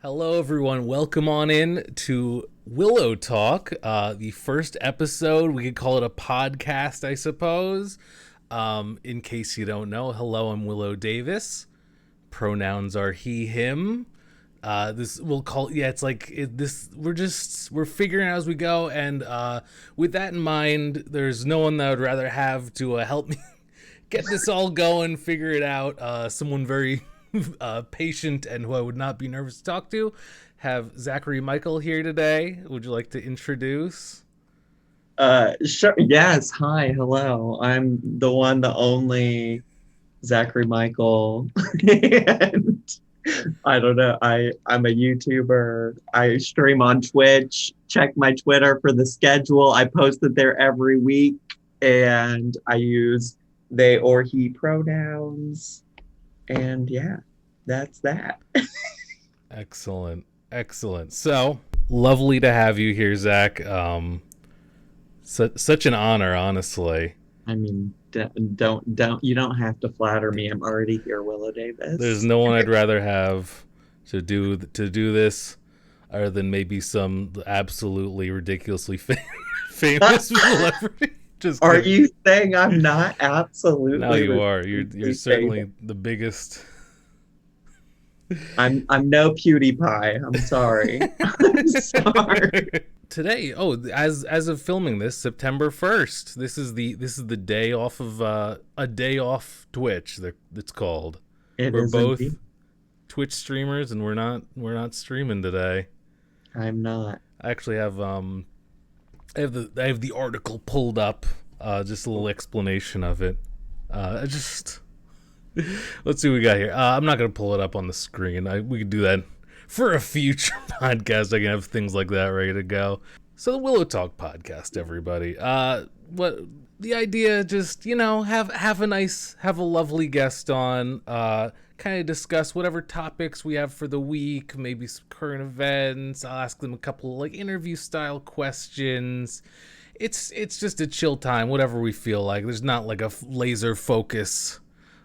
Hello, everyone. Welcome on in to WiLLoTalk, the first episode. We could call it a podcast, I suppose. In case you don't know, hello, I'm Willow Davis. Pronouns are he, him. We're figuring out as we go, and with that in mind, there's no one that I would rather have to help me get this all going, figure it out. Someone very patient and who I would not be nervous to talk to. Have Zachary Michael here today. Would you like to introduce? Sure. Yes. Hi. Hello. I'm the one, the only Zachary Michael. And I don't know. I'm a YouTuber. I stream on Twitch. Check my Twitter for the schedule. I post it there every week, and I use they or he pronouns. And yeah, that's that. Excellent. So lovely to have you here, Zach. Such an honor, honestly. I mean, don't you don't have to flatter me. I'm already here, Willow Davis. There's no one I'd rather have to do this other than maybe some absolutely ridiculously famous celebrity. Just are you saying I'm not absolutely? No, you are. You're certainly the biggest. I'm no PewDiePie. I'm sorry. I'm sorry. Today, as of filming this, September 1st. This is the day off of a day off Twitch. It's called. We're both indeed Twitch streamers, and we're not streaming today. I'm not. I actually have I have the article pulled up, just a little explanation of it. Let's see what we got here. I'm not gonna pull it up on the screen. We could do that for a future podcast. I can have things like that ready to go. So the WiLLoTalk Podcast, everybody. What the idea? Just have a lovely guest on. Kind of discuss whatever topics we have for the week, maybe some current events. I'll ask them a couple interview style questions. It's just a chill time, whatever we feel like. There's not a laser focus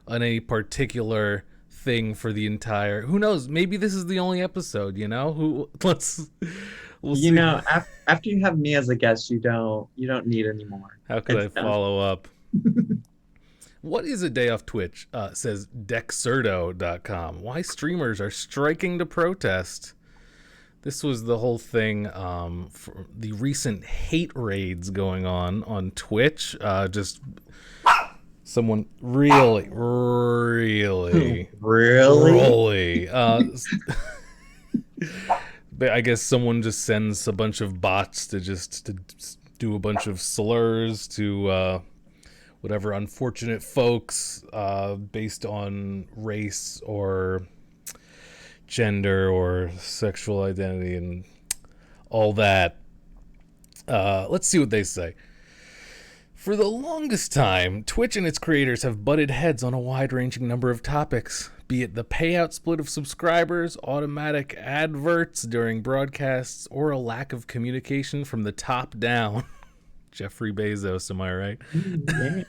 on any particular thing for the entire. Who knows? Maybe this is the only episode. We'll see. After you have me as a guest, you don't need any more. How could I follow up? What is a day off Twitch? Says Dexerto.com. Why streamers are striking to protest. This was the whole thing for the recent hate raids going on Twitch. Just someone really but I guess someone just sends a bunch of bots to do a bunch of slurs to whatever unfortunate folks based on race or gender or sexual identity and all that. Let's see what they say. For the longest time, Twitch and its creators have butted heads on a wide-ranging number of topics, be it the payout split of subscribers, automatic adverts during broadcasts, or a lack of communication from the top down. Jeffrey Bezos, am I right? Yeah.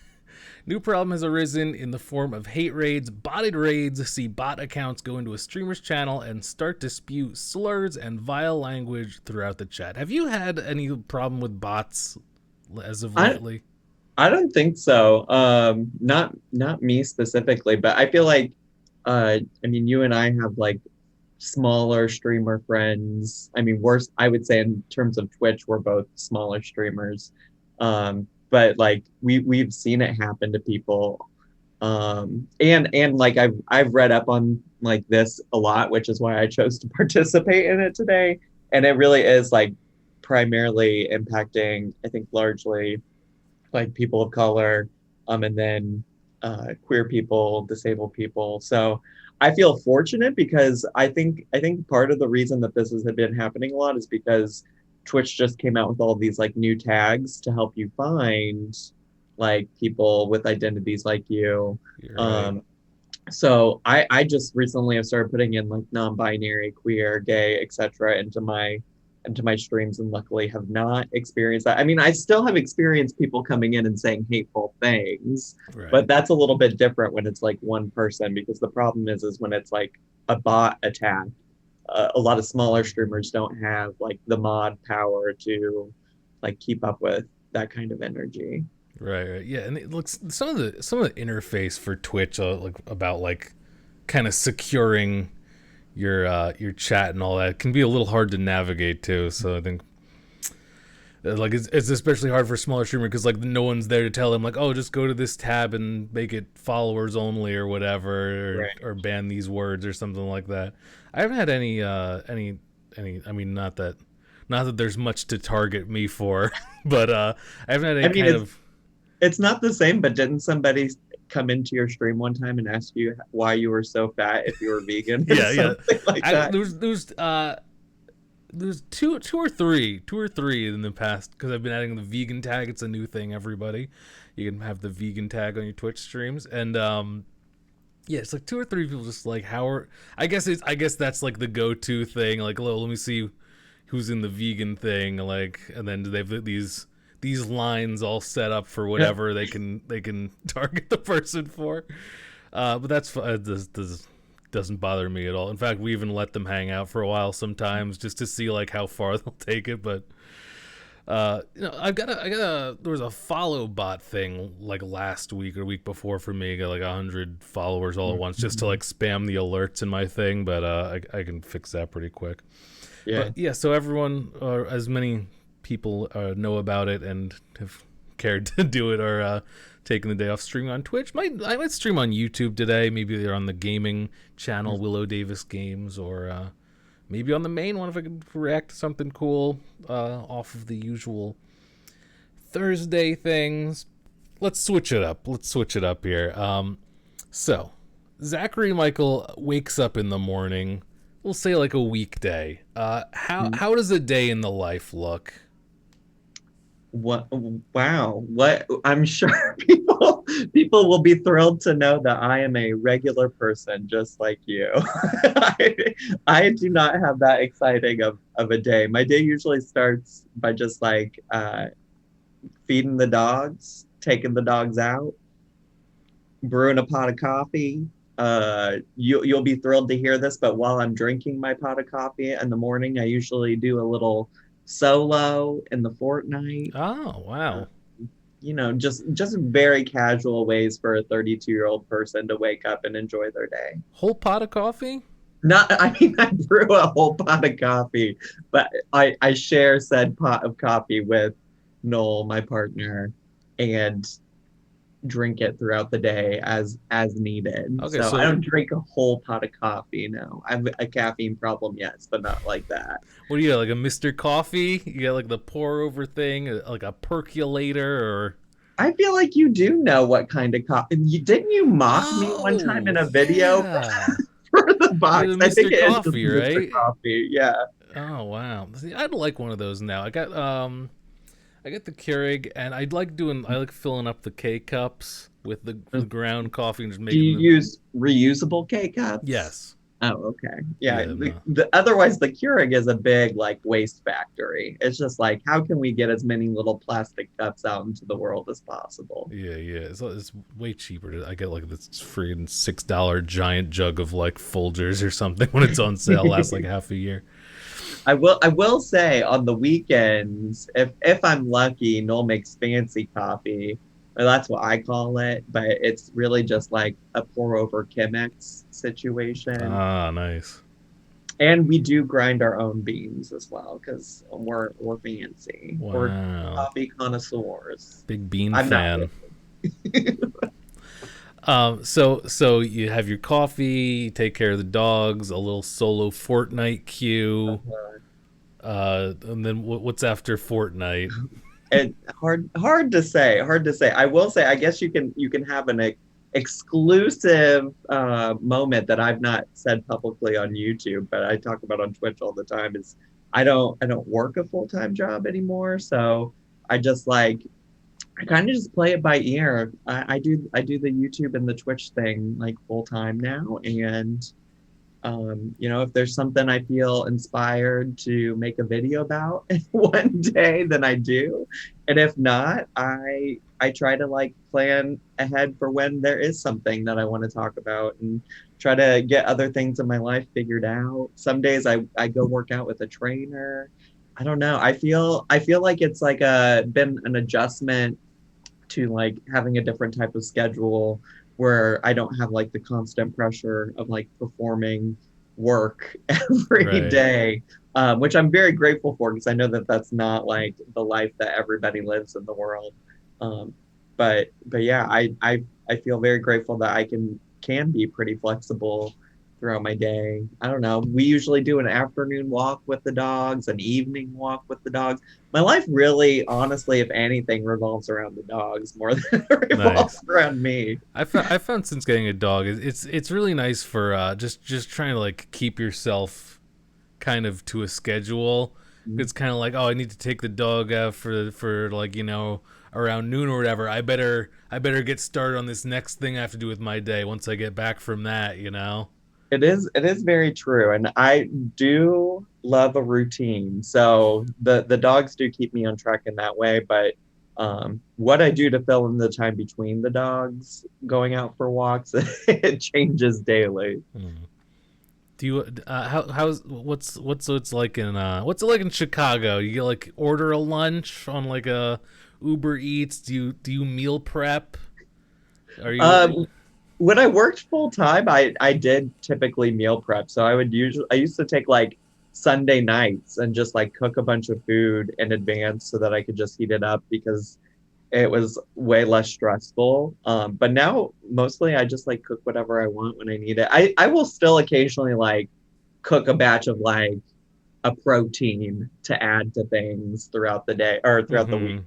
New problem has arisen in the form of hate raids. Botted raids see bot accounts go into a streamer's channel and start to spew slurs and vile language throughout the chat. Have you had any problem with bots as of lately? I don't think so. Not me specifically, but I feel like, you and I have smaller streamer friends. I would say in terms of Twitch, we're both smaller streamers. But we've seen it happen to people. I've read up on this a lot, which is why I chose to participate in it today. And it really is primarily impacting, I think, largely people of color, and then queer people, disabled people. So I feel fortunate because I think part of the reason that this has been happening a lot is because Twitch just came out with all these new tags to help you find people with identities like you. Right. So I just recently have started putting in non-binary, queer, gay, etc. into my streams, and luckily have not experienced that. I still have experienced people coming in and saying hateful things, right, but that's a little bit different when it's one person, because the problem is when it's a bot attack, a lot of smaller streamers don't have like the mod power to like keep up with that kind of energy. Right. Yeah, and it looks some of the interface for Twitch, like about like kind of securing your chat and all that, can be a little hard to navigate too. So I think like it's especially hard for smaller streamer because like no one's there to tell them like, oh, just go to this tab and make it followers only or whatever, Right. or ban these words or something like that. I haven't had any. I mean, not that there's much to target me for, but I haven't had I any mean, kind of. it's not the same, but didn't somebody come into your stream one time and ask you why you were so fat if you were vegan or Yeah, yeah. something like that? There's two or three in the past, because I've been adding the vegan tag. It's a new thing, everybody. You can have the vegan tag on your Twitch streams, and yeah, it's like two or three people just like I guess that's like the go-to thing. Like, let me see who's in the vegan thing, like, and then they've these lines all set up for whatever they can target the person for. But that's this doesn't bother me at all. In fact, we even let them hang out for a while sometimes just to see like how far they'll take it. But I got there was a follow bot thing like last week or week before for me. I got like 100 followers all at once just to like spam the alerts in my thing. But I can fix that pretty quick. Yeah. But yeah, so everyone, as many people know about it and have cared to do it, are taking the day off streaming on Twitch. I might stream on YouTube today. Maybe they're on the gaming channel, Willow Davis Games, or maybe on the main one if I can react to something cool off of the usual Thursday things. Let's switch it up here. So Zachary Michael wakes up in the morning. We'll say like a weekday. How does a day in the life look? What? Wow! What? I'm sure people will be thrilled to know that I am a regular person just like you. I do not have that exciting of a day. My day usually starts by just like feeding the dogs, taking the dogs out, brewing a pot of coffee. You'll be thrilled to hear this, but while I'm drinking my pot of coffee in the morning, I usually do a little solo in the Fortnite. Oh, wow. Just very casual ways for a 32-year-old person to wake up and enjoy their day. Whole pot of coffee? I brew a whole pot of coffee, but I share said pot of coffee with Noel, my partner, and drink it throughout the day as needed. Okay, so I don't drink a whole pot of coffee. No, I have a caffeine problem, yes, but not like that. What do you got, like a Mr. Coffee? You got like the pour over thing, like a percolator, or? I feel like you do know what kind of coffee. Didn't you mock me one time in a video for the box? I think it Coffee, is right? Mr. Coffee, yeah. Oh wow, see, I'd like one of those now. I got the Keurig, and I like filling up the K cups with the ground coffee and just making. Do you use reusable K cups? Yes. Oh, okay. Yeah. Otherwise, the Keurig is a big like waste factory. It's just like, how can we get as many little plastic cups out into the world as possible? Yeah. It's way cheaper. I get like this freaking $6 giant jug of like Folgers or something when it's on sale. Lasts like half a year. I will say on the weekends, if I'm lucky, Noel makes fancy coffee. Well, that's what I call it, but it's really just like a pour over Chemex situation. Ah, nice. And we do grind our own beans as well because we're fancy. Wow. We're coffee connoisseurs. Big bean fan. So you have your coffee, you take care of the dogs, a little solo Fortnite queue, and then what's after Fortnite? And hard to say. I will say, I guess you can have an exclusive moment that I've not said publicly on YouTube, but I talk about on Twitch all the time. Is I don't work a full-time job anymore, so I kind of just play it by ear. I do the YouTube and the Twitch thing like full time now, and If there's something I feel inspired to make a video about one day, then I do. And if not, I try to like plan ahead for when there is something that I want to talk about and try to get other things in my life figured out. Some days I go work out with a trainer. I don't know. I feel like it's like been an adjustment to like having a different type of schedule where I don't have like the constant pressure of like performing work every day, which I'm very grateful for because I know that that's not like the life that everybody lives in the world. Um, but yeah, I feel very grateful that I can be pretty flexible throughout my day. I don't know. We usually do an afternoon walk with the dogs, an evening walk with the dogs. My life really, honestly, if anything, revolves around the dogs more than it revolves around me. I found since getting a dog, it's really nice for just trying to like keep yourself kind of to a schedule. It's kind of like, oh, I need to take the dog out for like, around noon or whatever. I better get started on this next thing I have to do with my day once I get back from that. It is very true, and I do love a routine. So the dogs do keep me on track in that way, but what I do to fill in the time between the dogs going out for walks, it changes daily. Do you what's it's like in what's it like in Chicago? You like order a lunch on like a Uber Eats? Do you meal prep? Are you When I worked full time, I did typically meal prep. So I used to take like Sunday nights and just like cook a bunch of food in advance so that I could just heat it up because it was way less stressful. But now mostly I just like cook whatever I want when I need it. I will still occasionally like cook a batch of like a protein to add to things throughout the day or throughout the week.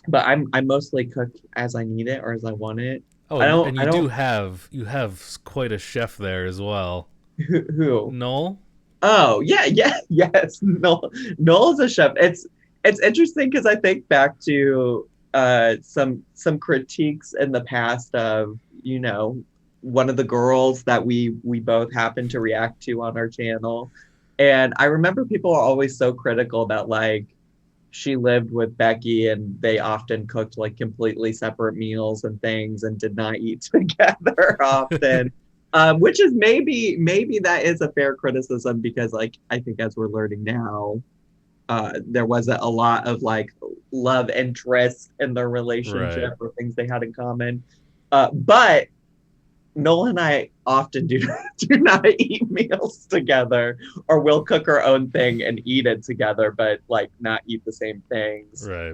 But I mostly cook as I need it or as I want it. Oh, and you have quite a chef there as well. Who? Noel? Oh, yeah, yes. Noel's a chef. It's interesting because I think back to some critiques in the past of, one of the girls that we both happened to react to on our channel. And I remember people are always so critical about like she lived with Becky and they often cooked like completely separate meals and things and did not eat together often. Which is maybe that is a fair criticism because like I think as we're learning now, there wasn't a lot of like love interest in their relationship or things they had in common. But Noel and I often do not eat meals together, or we'll cook our own thing and eat it together, but like not eat the same things. Right.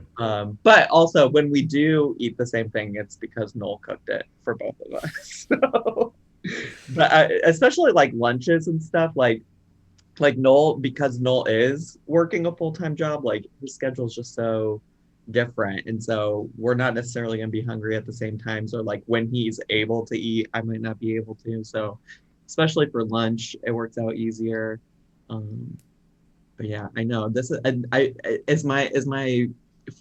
But also when we do eat the same thing, it's because Noel cooked it for both of us. So, but especially like lunches and stuff, like Noel, because Noel is working a full-time job, like his schedule is just so different, and so we're not necessarily going to be hungry at the same time. So like when he's able to eat, I might not be able to. So especially for lunch, it works out easier. But yeah, I know this is my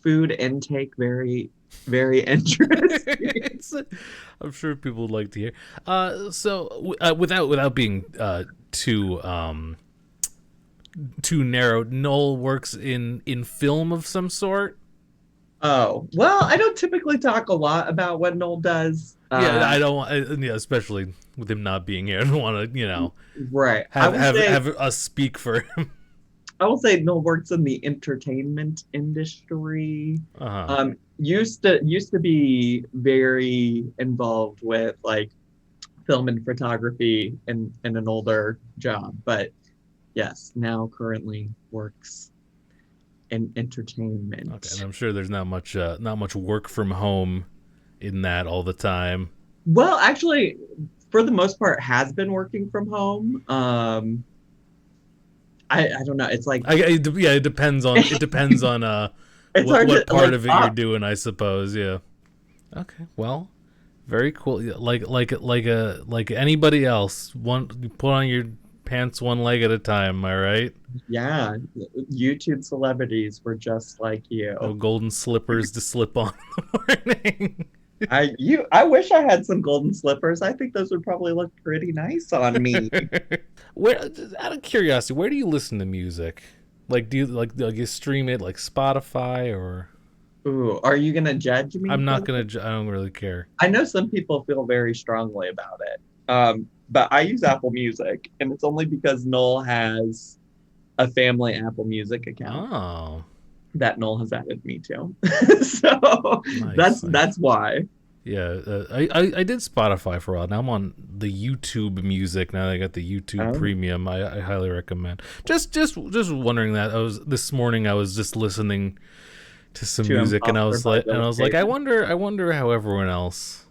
food intake very, very interesting. I'm sure people would like to hear. So without being too narrow, Noel works in film of some sort. Oh, well, I don't typically talk a lot about what Noel does. I don't. Especially with him not being here, I don't want to, right. Have us speak for him. I will say Noel works in the entertainment industry. Used to be very involved with like film and photography in an older job, but yes, now currently works in entertainment. Okay, and I'm sure there's not much work from home in that all the time. Well, actually, for the most part, has been working from home. I don't know. It's like it depends on what part of it you're doing, I suppose. Yeah. Okay. Well, very cool. Like anybody else, you put on your pants one leg at a time. Am I right? Yeah. YouTube celebrities were just like you. No golden slippers to slip on in the morning. I wish I had some golden slippers. I think those would probably look pretty nice on me. Where, out of curiosity, where do you listen to music? Like, do you like you stream it like Spotify or? Ooh, are you gonna judge me I'm for not this? gonna. I don't really care. I know some people feel very strongly about it. But I use Apple Music, and it's only because Noel has a family Apple Music account Oh, that Noel has added me to. So nice, nice. that's why. Yeah, I did Spotify for a while. Now I'm on the YouTube Music. Now that I got the YouTube Um, Premium. I highly recommend. Just wondering that. I was this morning. I was just listening to some to music, and Imposter by I Billy was like, Davis. I wonder how everyone else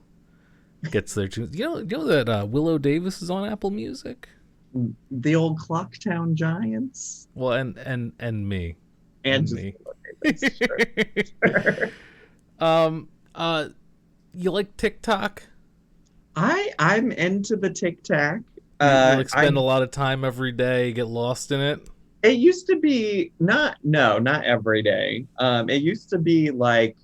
gets their tunes. You know that Willow Davis is on Apple Music. The old Clocktown Giants Well, and me, and and just me. Davis. Sure, sure. um. You like TikTok? I'm into the Tic Tac. You like I spend a lot of time every day, get lost in it. It used to be not every day. It used to be like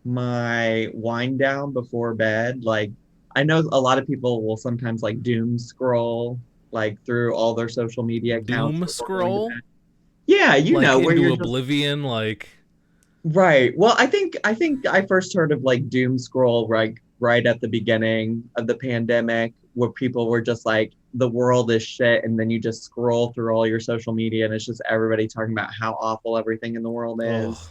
my wind down before bed. Like I know a lot of people will sometimes like doom scroll like through all their social media accounts Doom before going to scroll bed. Yeah, like where into you're just oblivion, like right. Well, I think I first heard of like doom scroll right at the beginning of the pandemic where people were just like the world is shit and then you just scroll through all your social media and it's just everybody talking about how awful everything in the world is.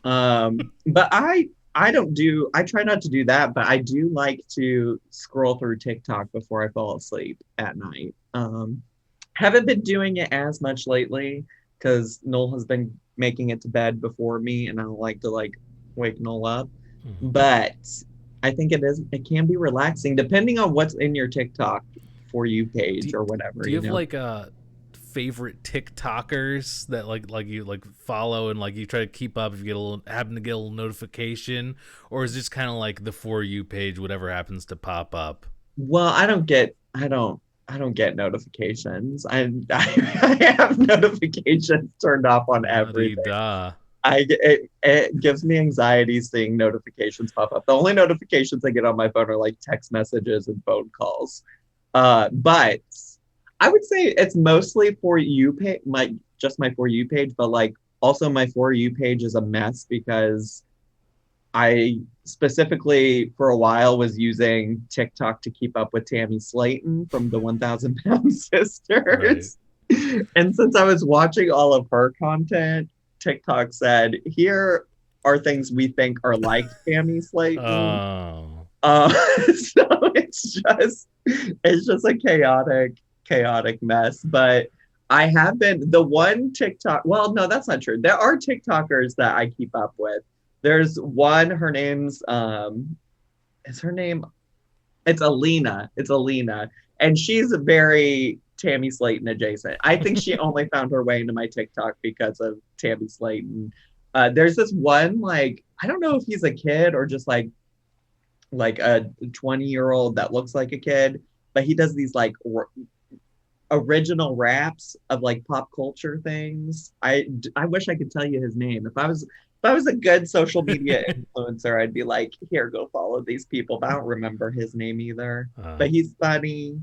oh, But I try not to do that, but I do like to scroll through TikTok before I fall asleep at night. Haven't been doing it as much lately because Noel has been making it to bed before me, and I don't like to like wake Noel up. But I think it can be relaxing depending on what's in your TikTok for you do page or whatever, do you you have know. like favorite TikTokers that like you like follow and like you try to keep up if you get a little happen to get a little notification, or is this kind of like the for you page, whatever happens to pop up? Well, I don't get notifications. I have notifications turned off on La di everything. da. It gives me anxiety seeing notifications pop up. The only notifications I get on my phone are like text messages and phone calls. But I would say it's mostly for you page, my for you page, but like also my for you page is a mess because I specifically for a while was using TikTok to keep up with Tammy Slayton from the 1000 Pound Right. Sisters. And since I was watching all of her content, TikTok said, here are things we think are like Tammy Slayton. Oh. So it's just a chaotic mess. But I have been the one TikTok. Well, no, that's not true. There are TikTokers that I keep up with. There's one. Her name's is her name? It's Alina. It's Alina, and she's very Tammy Slayton adjacent. I think she only found her way into my TikTok because of Tammy Slayton. There's this one like I don't know if he's a kid or just like a 20-year-old that looks like a kid, but he does these like original raps of like pop culture things. I wish I could tell you his name. If I was a good social media influencer, I'd be like, here, go follow these people. But I don't remember his name either. But Oh. he's funny.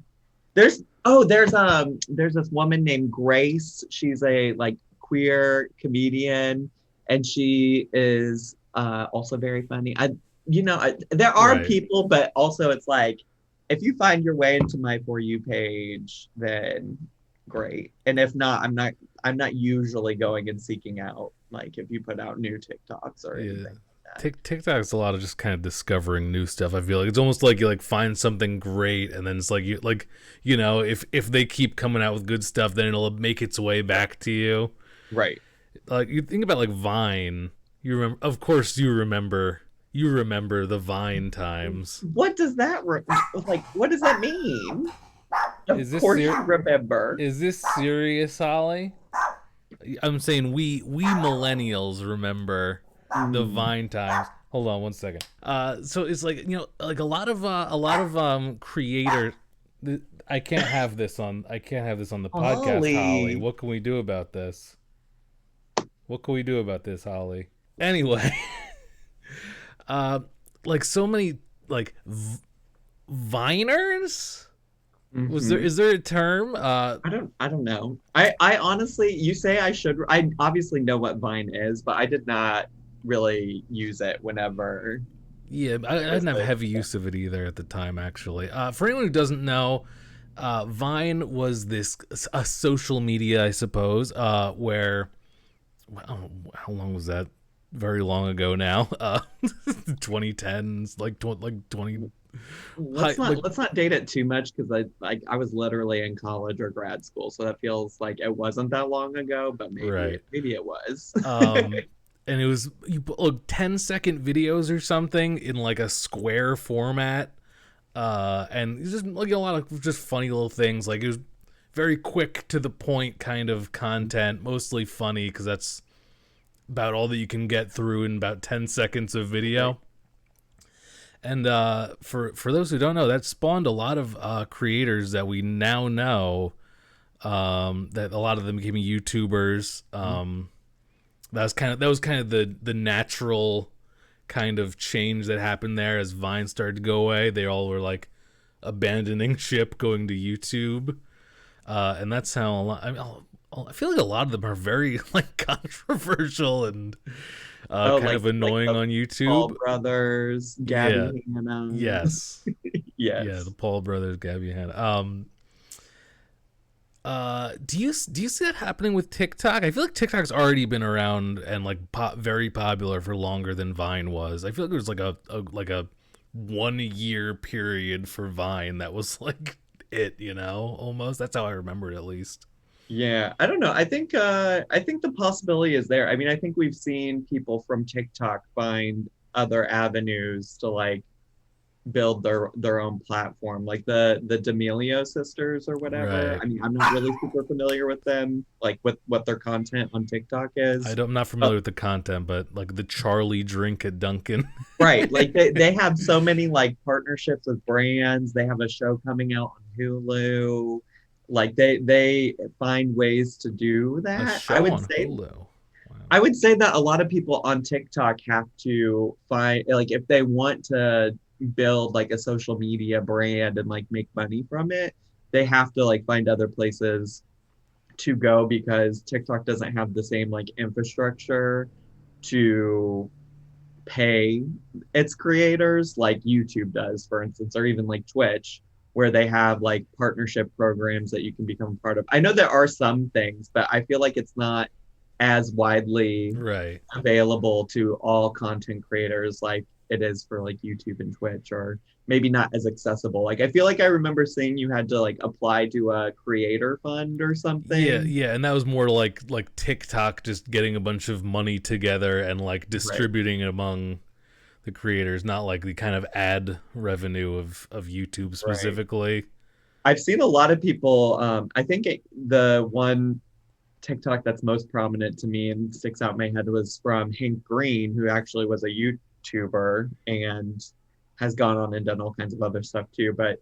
There's this woman named Grace. She's a like queer comedian, and she is also very funny. There are Right. people, but also it's like if you find your way into my for you page, then great. And if not, I'm not usually going and seeking out like if you put out new TikToks or Yeah. anything like that. TikTok's a lot of just kind of discovering new stuff. I feel like it's almost like you like find something great, and then it's like if they keep coming out with good stuff, then it'll make its way back to you. Right. Like you think about like Vine. You remember, of course, you remember the Vine times. What does that like? What does that mean? Of Is this course you remember. is this serious, Holly? I'm saying we millennials remember the Mm. Vine times. Hold on one second. So it's like like a lot of creators. I can't have this on the podcast, Holly. Holly. What can we do about this? What can we do about this, Holly? Anyway, uh, like so many like Viners. Mhm. Is there a term? I don't know. I honestly, you say I should. I obviously know what Vine is, but I did not really use it whenever Yeah, it I was didn't have the heavy use of it either at the time. Actually, for anyone who doesn't know, Vine was this a social media, I suppose, where well, how long was that? Very long ago now. 2010s, like 20, let's like not date it too much because I was literally in college or grad school, so that feels like it wasn't that long ago, but right. maybe it was. And it was you put like 10-second videos or something in like a square format, and it's just like a lot of just funny little things. Like it was very quick to the point kind of content, mostly funny because that's about all that you can get through in about 10 seconds of Right. video. And for those who don't know, that spawned a lot of creators that we now know. That a lot of them became YouTubers. That was kind of the natural kind of change that happened there as Vine started to go away. They all were like abandoning ship, going to YouTube, and that's how a lot. I feel like a lot of them are very like controversial and Oh, kind of like annoying the on Paul YouTube. brothers, Yeah. Gabby Hanna. Yes. Yeah. The Yes. Paul brothers, Gabby Hanna. Do you see that happening with TikTok? I feel like TikTok's already been around and like very popular for longer than Vine was. I feel like it was like a 1 year period for Vine that was like almost. That's how I remember it at least. Yeah, I don't know. I think the possibility is there. I mean, I think we've seen people from TikTok find other avenues to like build their own platform, like the D'Amelio sisters or whatever. Right. I mean, I'm not really super familiar with them, like with what their content on TikTok is. I'm not But familiar with the content, but like the Charlie drink at Dunkin'. right, like they have so many like partnerships with brands. They have a show coming out on Hulu. Like they find ways to do A that. show on Hulu. Wow. I would say that a lot of people on TikTok have to find like if they want to build like a social media brand and like make money from it, they have to like find other places to go because TikTok doesn't have the same like infrastructure to pay its creators like YouTube does, for instance, or even like Twitch, where they have like partnership programs that you can become part of. I know there are some things, but I feel like it's not as widely Right. available to all content creators like it is for like YouTube and Twitch, or maybe not as accessible. Like I feel like I remember saying you had to like apply to a creator fund or Yeah, something. yeah, and that was more like TikTok just getting a bunch of money together and like Right. distributing it among the creators, not like the kind of ad revenue of YouTube Right. specifically. I've seen a lot of people. The one TikTok that's most prominent to me and sticks out in my head was from Hank Green, who actually was a YouTuber and has gone on and done all kinds of other stuff too. But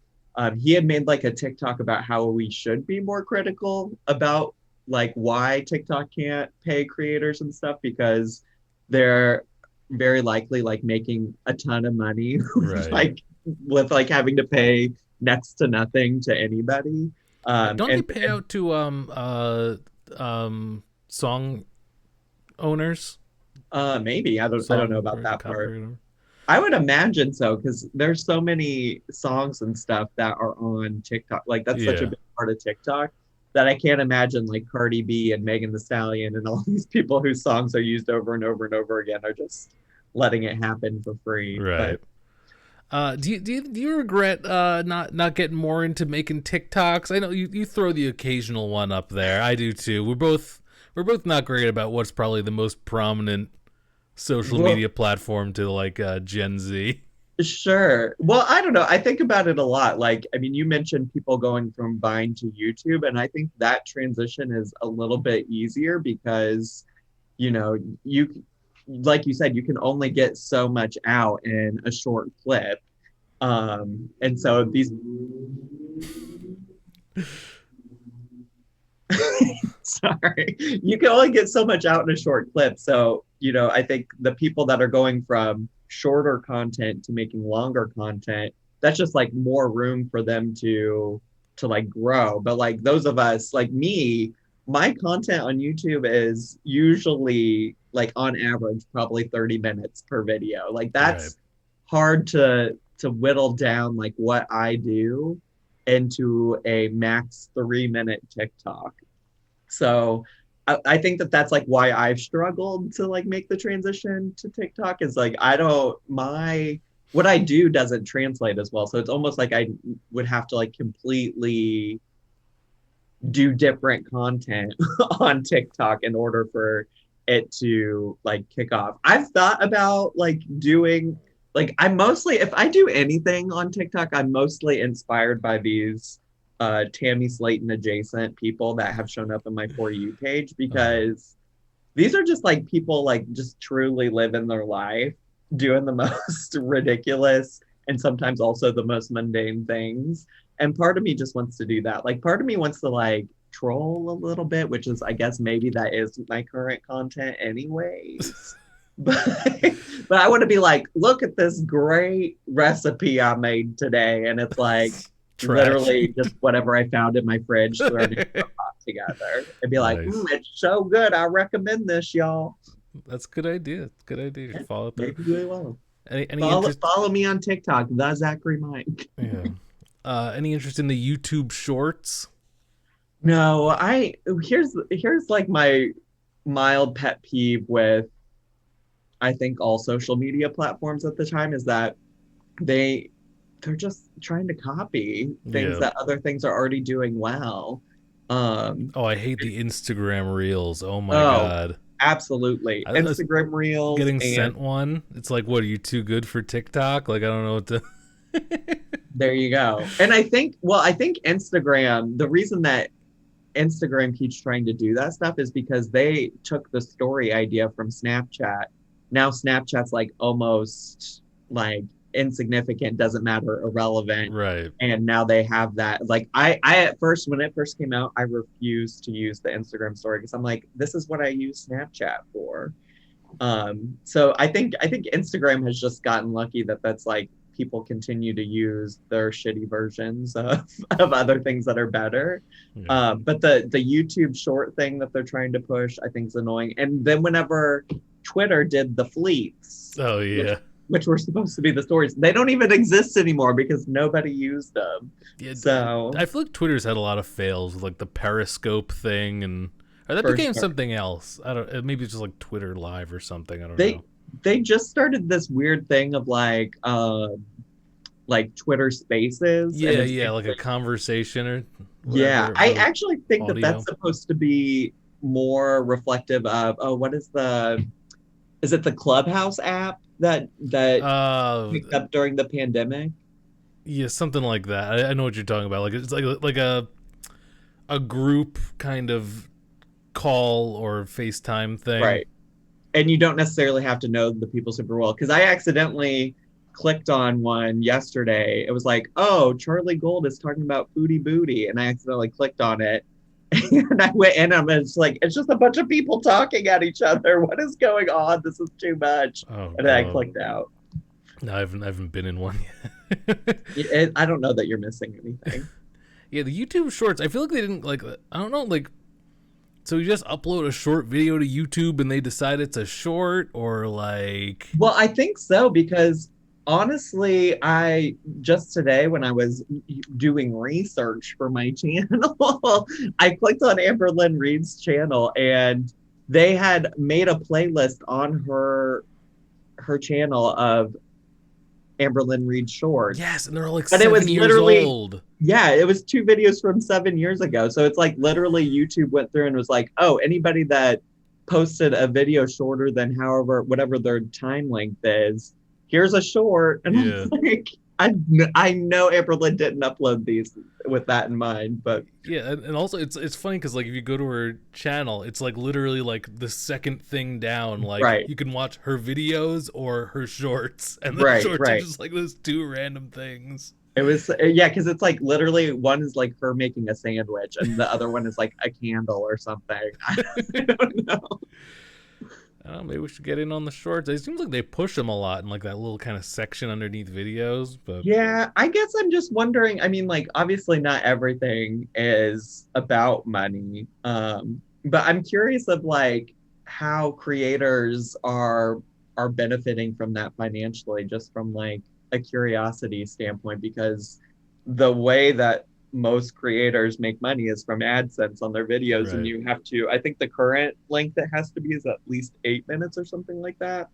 he had made like a TikTok about how we should be more critical about like why TikTok can't pay creators and stuff because they're very likely like making a ton of money Right. with like having to pay next to nothing to anybody. Don't they pay And out to song owners? maybe I don't know Song about or that part. copyright? I would imagine so because there's so many songs and stuff that are on TikTok. Like that's such a Yeah. big part of TikTok that I can't imagine like Cardi B and Megan the Stallion and all these people whose songs are used over and over and over again are just letting it happen for free. But Right. Do you regret not getting more into making TikToks? I know you throw the occasional one up there. I do too. We're both not great about what's probably the most prominent social well, media platform to like Gen Z. sure. Well, I don't know. I think about it a lot. Like, I mean, you mentioned people going from Vine to YouTube, and I think that transition is a little bit easier because, you know, you, like you said, you can only get so much out in a short clip. And so these, sorry, you can only get so much out in a short clip. So, I think the people that are going from shorter content to making longer content, that's just like more room for them to like grow. But like those of us like me, my content on YouTube is usually like on average probably 30 minutes per video. Like Right. that's hard to whittle down like what I do into a max 3-minute TikTok. So I think that that's like why I've struggled to like make the transition to TikTok is like I don't my what I do doesn't translate as well. So it's almost like I would have to like completely do different content on TikTok in order for it to like kick off. I've thought about like doing like I'm mostly if I do anything on TikTok, I'm mostly inspired by these Tammy Slayton adjacent people that have shown up in my For You page because these are just like people like just truly living their life, doing the most ridiculous and sometimes also the most mundane things. And part of me just wants to do that. Like part of me wants to like troll a little bit, which is I guess maybe that is my current content anyways. But but I want to be like, look at this great recipe I made today. And it's like Trash. literally just whatever I found in my fridge thrown in a pot together. And be like, Nice. it's so good. I recommend this, y'all. That's a good idea. Good idea. You should follow through. Maybe we will. Any Follow me on TikTok, the Zachary Mike. Yeah. Any interest in the YouTube Shorts? No, here's like my mild pet peeve with I think all social media platforms at the time is that they're just trying to copy things that other things are already doing well. I hate the Instagram Reels. Oh my God. Absolutely. Instagram Reels. Getting sent one. It's like, what, are you too good for TikTok? Like, I don't know what to. There you go. And I think Instagram, the reason that Instagram keeps trying to do that stuff is because they took the story idea from Snapchat. Now Snapchat's like almost like insignificant, doesn't matter, irrelevant. Right. And now they have that. Like I at first, when it first came out, I refused to use the Instagram story because I'm like, this is what I use Snapchat for. So I think Instagram has just gotten lucky that that's like people continue to use their shitty versions of other things that are better. Yeah. But the YouTube short thing that they're trying to push, I think is annoying. And then whenever Twitter did the fleets, Oh yeah. which were supposed to be the stories, they don't even exist anymore because nobody used them. Yeah, so I feel like Twitter's had a lot of fails with like the Periscope thing, and or that For became sure. something else. I don't. Maybe it's just like Twitter Live or something. I don't know. They just started this weird thing of like Twitter Spaces. Yeah, yeah, like a conversation or yeah. whatever, I actually think that audio. that's supposed to be more reflective of is it the Clubhouse app that picked up during the pandemic? Yeah, something like that. I know what you're talking about. Like it's like a group kind of call or FaceTime thing. Right. And you don't necessarily have to know the people super well. Because I accidentally clicked on one yesterday. It was like, oh, Charlie Gold is talking about Foodie Booty. And I accidentally clicked on it. And I went in and it's like, it's just a bunch of people talking at each other. What is going on? This is too much. Oh, and then I clicked out. No, I haven't been in one yet. I don't know that you're missing anything. Yeah, the YouTube Shorts, I feel like they didn't, like, I don't know, like, so you just upload a short video to YouTube and they decide it's a short, or like... Well, I think so, because honestly, I just today when I was doing research for my channel, I clicked on Amber Lynn Reed's channel and they had made a playlist on her channel of Amber Lynn Reed shorts. Yes, and they're all like but 7 years old. Yeah, it was 2 videos from 7 years ago. So it's like literally YouTube went through and was like, oh, anybody that posted a video shorter than whatever their time length is, here's a short. And Yeah. I'm like, I know Amber Lynn didn't upload these with that in mind, but yeah, and also it's funny because like if you go to her channel, it's like literally like the second thing down, like right. You can watch her videos or her shorts, and the Right, shorts right. are just like those 2 random things. It was because it's like literally one is like her making a sandwich and the other one is like a candle or something. I don't know. I don't know, maybe we should get in on the shorts. It seems like they push them a lot in like that little kind of section underneath videos, but Yeah, I guess I'm just wondering. I mean, like, obviously, not everything is about money. But I'm curious of like how creators are benefiting from that financially, just from like a curiosity standpoint, because the way that most creators make money is from AdSense on their videos, and right. you have to, I think the current length it has to be is at least 8 minutes or something like that.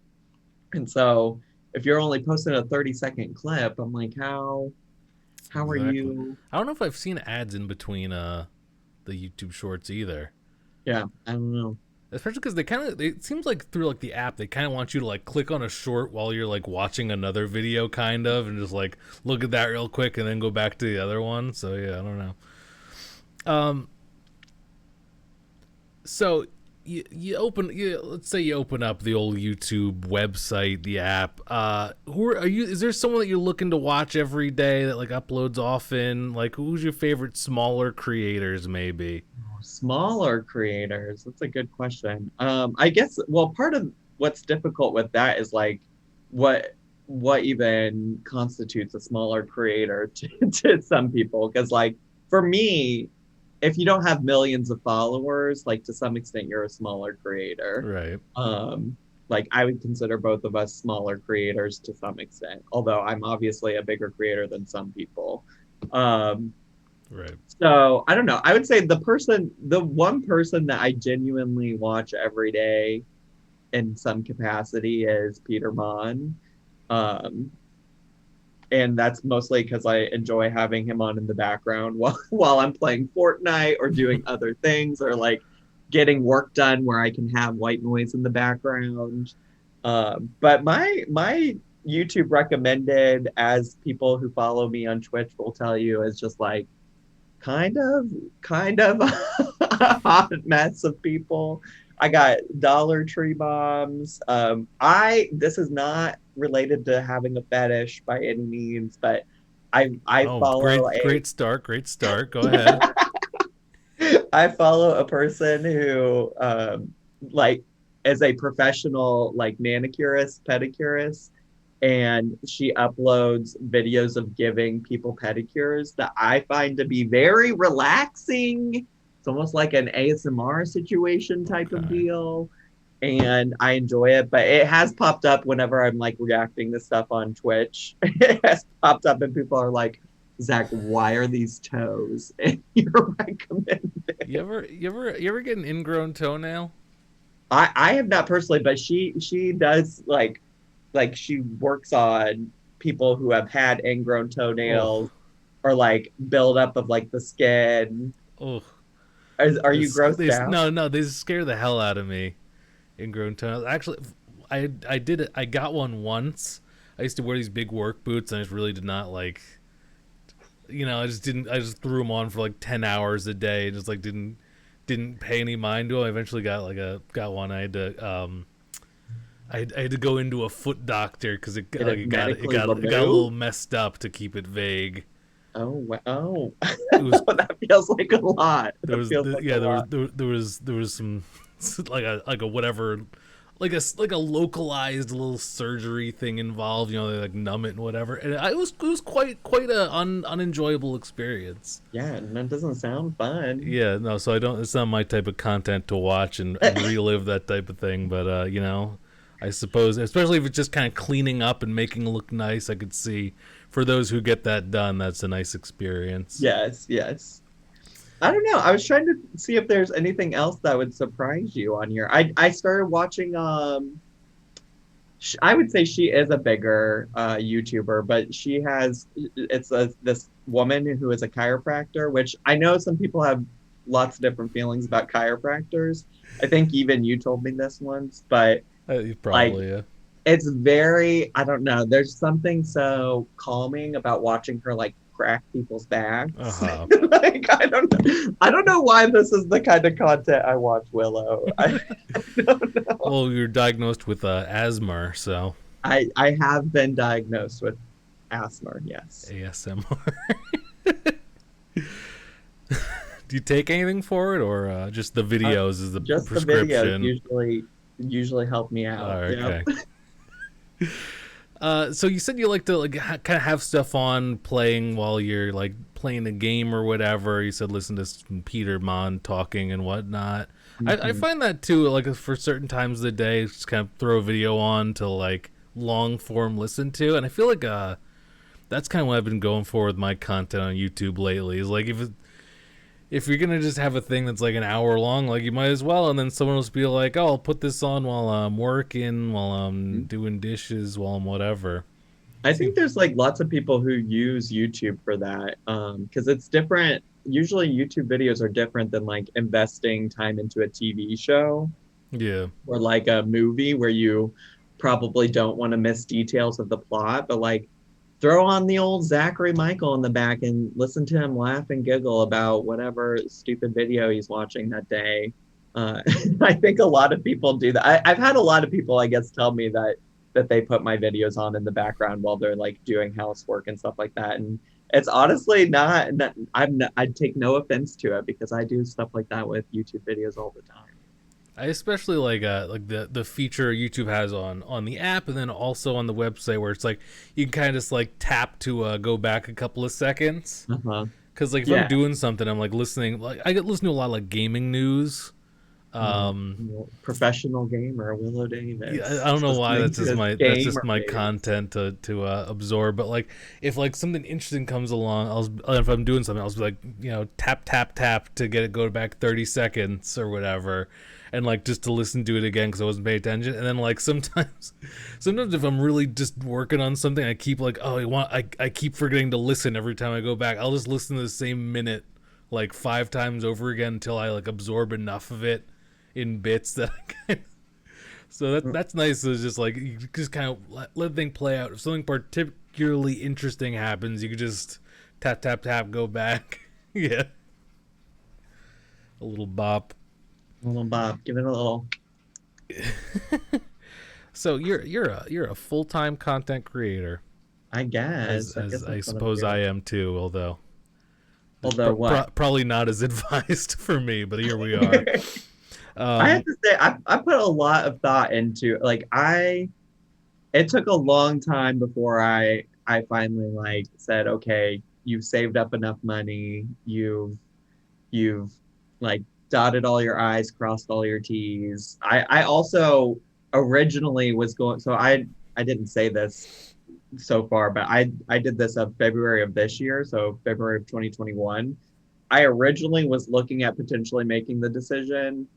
And so if you're only posting a 30-second clip, I'm like, how are Exactly. you? I don't know if I've seen ads in between the YouTube shorts either. Yeah, I don't know. Especially because they kind of, it seems like through like the app, they kind of want you to like click on a short while you're like watching another video, kind of, and just like look at that real quick and then go back to the other one. So yeah, I don't know. Um, so let's say you open up the old YouTube website, the app. Who are you? Is there someone that you're looking to watch every day that like uploads often? Like, who's your favorite smaller creators, maybe? Smaller creators, that's a good question. I guess, well, part of what's difficult with that is like what what even constitutes a smaller creator to some people. Because like for me, if you don't have millions of followers, like to some extent you're a smaller creator. Right. Um, like I would consider both of us smaller creators to some extent, although I'm obviously a bigger creator than some people. Um, Right. so I don't know. I would say the one person that I genuinely watch every day in some capacity is Peter Mon. Um, and that's mostly because I enjoy having him on in the background while I'm playing Fortnite or doing other things or like getting work done where I can have white noise in the background. But my YouTube recommended, as people who follow me on Twitch will tell you, is just like kind of a hot mess of people. I got Dollar Tree bombs. I This is not related to having a fetish by any means, but I Oh, follow great start, great start. Go ahead. I follow a person who like is a professional like manicurist, pedicurist, and she uploads videos of giving people pedicures that I find to be very relaxing. It's almost like an ASMR situation type of Okay. deal. And I enjoy it, but it has popped up whenever I'm like reacting to stuff on Twitch. It has popped up and people are like, Zach, why are these toes? And you're recommending. You ever get an ingrown toenail? I have not personally, but she does like she works on people who have had ingrown Oh, toenails or like buildup of like the skin. oh. Are you grossed out? No, they scare the hell out of me. Ingrown toenails. Actually, I did it. I got one once. I used to wear these big work boots, and I just really did not like. I just didn't. I just threw them on for like 10 hours a day. Just like didn't pay any mind to them. I eventually got one. I had to go into a foot doctor because it Get like it medically it got a little removed? messed up to keep it vague. Oh. It was That feels like a lot. there That was feels like a yeah lot. there was some like a whatever like a localized little surgery thing involved. They like numb it and whatever, and it was quite a unenjoyable experience. Yeah, and that doesn't sound fun. Yeah, no, so I don't. It's not my type of content to watch and relive that type of thing. But I suppose, especially if it's just kind of cleaning up and making it look nice, I could see for those who get that done, that's a nice experience. Yes, yes. I don't know. I was trying to see if there's anything else that would surprise you on here. I started watching I would say she is a bigger YouTuber, but she has this woman who is a chiropractor, which I know some people have lots of different feelings about chiropractors. I think even you told me this once, but like Probably, yeah. it's very, I don't know, there's something so calming about watching her like crack people's Uh backs. huh. Like I don't know why this is the kind of content I watch, Willow. I don't know. Well, you're diagnosed with asthma, so I have been diagnosed with asthma, yes. ASMR. Do you take anything for it, or just the videos is the Just the videos prescription? usually. usually help me out. Okay. Yep. So you said you like to kind of have stuff on playing while you're like playing a game or whatever. You said listen to some Peter Mon talking and whatnot. I find that too, like for certain times of the day, just kind of throw a video on to like long form listen to, and I feel like that's kind of what I've been going for with my content on YouTube lately. Is like if you're gonna just have a thing that's like an hour long, like you might as well, and then someone will just be like, "Oh, I'll put this on while I'm working, while I'm doing dishes, while I'm whatever." I think there's like lots of people who use YouTube for that, because it's different. Usually YouTube videos are different than like investing time into a TV show Yeah. or like a movie where you probably don't want to miss details of the plot, but like throw on the old Zachary Michael in the back and listen to him laugh and giggle about whatever stupid video he's watching that day. I think a lot of people do that. I've had a lot of people, I guess, tell me that they put my videos on in the background while they're like doing housework and stuff like that. And it's honestly not I take no offense to it because I do stuff like that with YouTube videos all the time. I especially like the feature YouTube has on the app and then also on the website where it's like you can kind of just like tap to go back a couple of seconds. Uh-huh. Because like if I'm doing something, I'm like listening. Like I get listen to a lot of like gaming news. Professional gamer Willow Davis. Yeah, I don't know why that's just my days. content to absorb. But like if like something interesting comes along, if I'm doing something, I'll just be like tap to get it go back 30 seconds or whatever. And like just to listen to it again because I wasn't paying attention, and then like sometimes if I'm really just working on something, I keep like I keep forgetting to listen every time I go back. I'll just listen to the same minute like 5 times over again until I like absorb enough of it in bits that so that's nice. It's just like you just kind of let the thing play out. If something particularly interesting happens, you could just tap go back. Yeah, a little bop. Little Bob, give it a little. So you're a full-time content creator. I guess. As I suppose I am too, although what? Probably not as advised for me, but here we are. I have to say, I put a lot of thought into it took a long time before I finally like said, okay, you've saved up enough money, you've like dotted all your I's, crossed all your T's. I also originally was going, so I didn't say this so far, but I did this of February of this year, so February of 2021. I originally was looking at potentially making the decision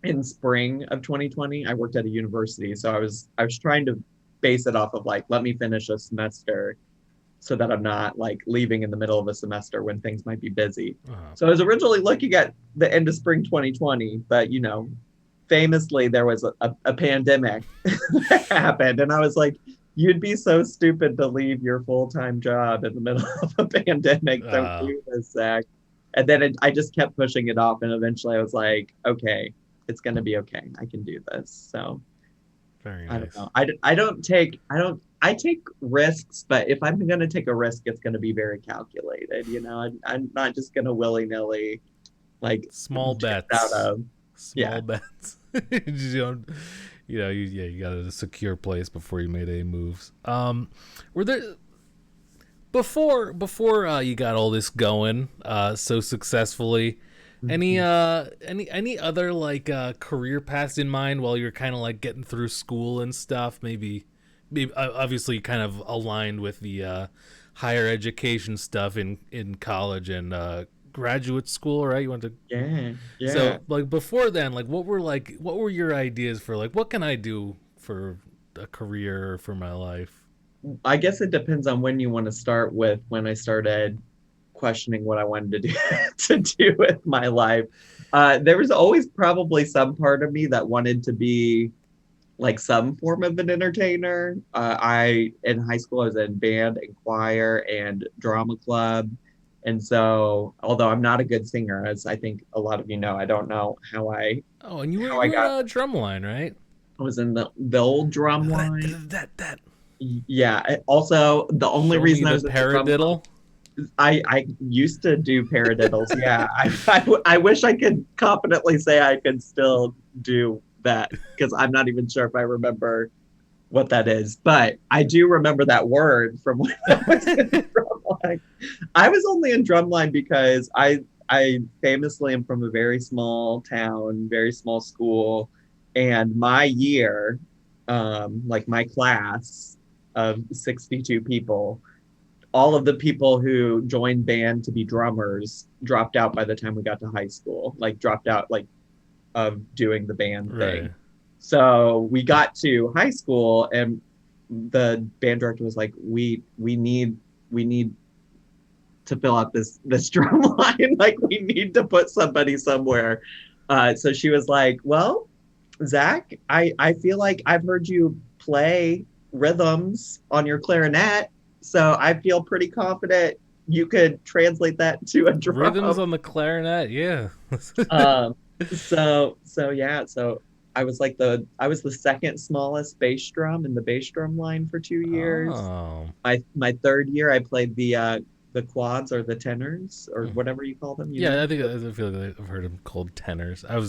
in spring of 2020. I worked at a university, so I was trying to base it off of like, let me finish a semester so that I'm not like leaving in the middle of a semester when things might be busy. So I was originally looking at the end of spring 2020, but famously there was a pandemic that happened, and I was like, you'd be so stupid to leave your full-time job in the middle of a pandemic. Don't do this, Zach. And then I just kept pushing it off, and eventually I was like, okay, it's gonna be okay. I can do this. So very nice. I don't know. I take risks, but if I'm going to take a risk, it's going to be very calculated. I'm not just going to willy-nilly like small bets out of bets. You got a secure place before you made any moves. Were there before you got all this going so successfully? Any other like career paths in mind while you're kind of like getting through school and stuff? Maybe obviously kind of aligned with the higher education stuff in college and graduate school, right? You went to yeah. So like before then, like what were your ideas for like what can I do for a career or for my life? I guess it depends on when you want to start with. When I started questioning what I wanted to do with my life, there was always probably some part of me that wanted to be like some form of an entertainer. In high school I was in band and choir and drama club, and so although I'm not a good singer, as I think a lot of you know, I don't know how I and you were drumline, right? I was in the old drumline. That yeah. Also, the only reason I was paradiddle. I used to do paradiddles. Yeah, I wish I could confidently say I could still do that because I'm not even sure if I remember what that is, but I do remember that word from when I was in drumline. I was only in drumline because I famously am from a very small town, very small school, and my year, like my class of 62 people, all of the people who joined band to be drummers dropped out by the time we got to high school, like dropped out like of doing the band Right. thing. So we got to high school and the band director was like, we need to fill out this drum line. Like we need to put somebody somewhere. So she was like, well, Zach, I feel like I've heard you play rhythms on your clarinet. So I feel pretty confident you could translate that to a drum. Rhythms on the clarinet, yeah. So yeah, so I was the second smallest bass drum in the bass drum line for 2 years. Oh. My third year I played the quads or the tenors or whatever you call them. Yeah, I feel like I've heard them called tenors. I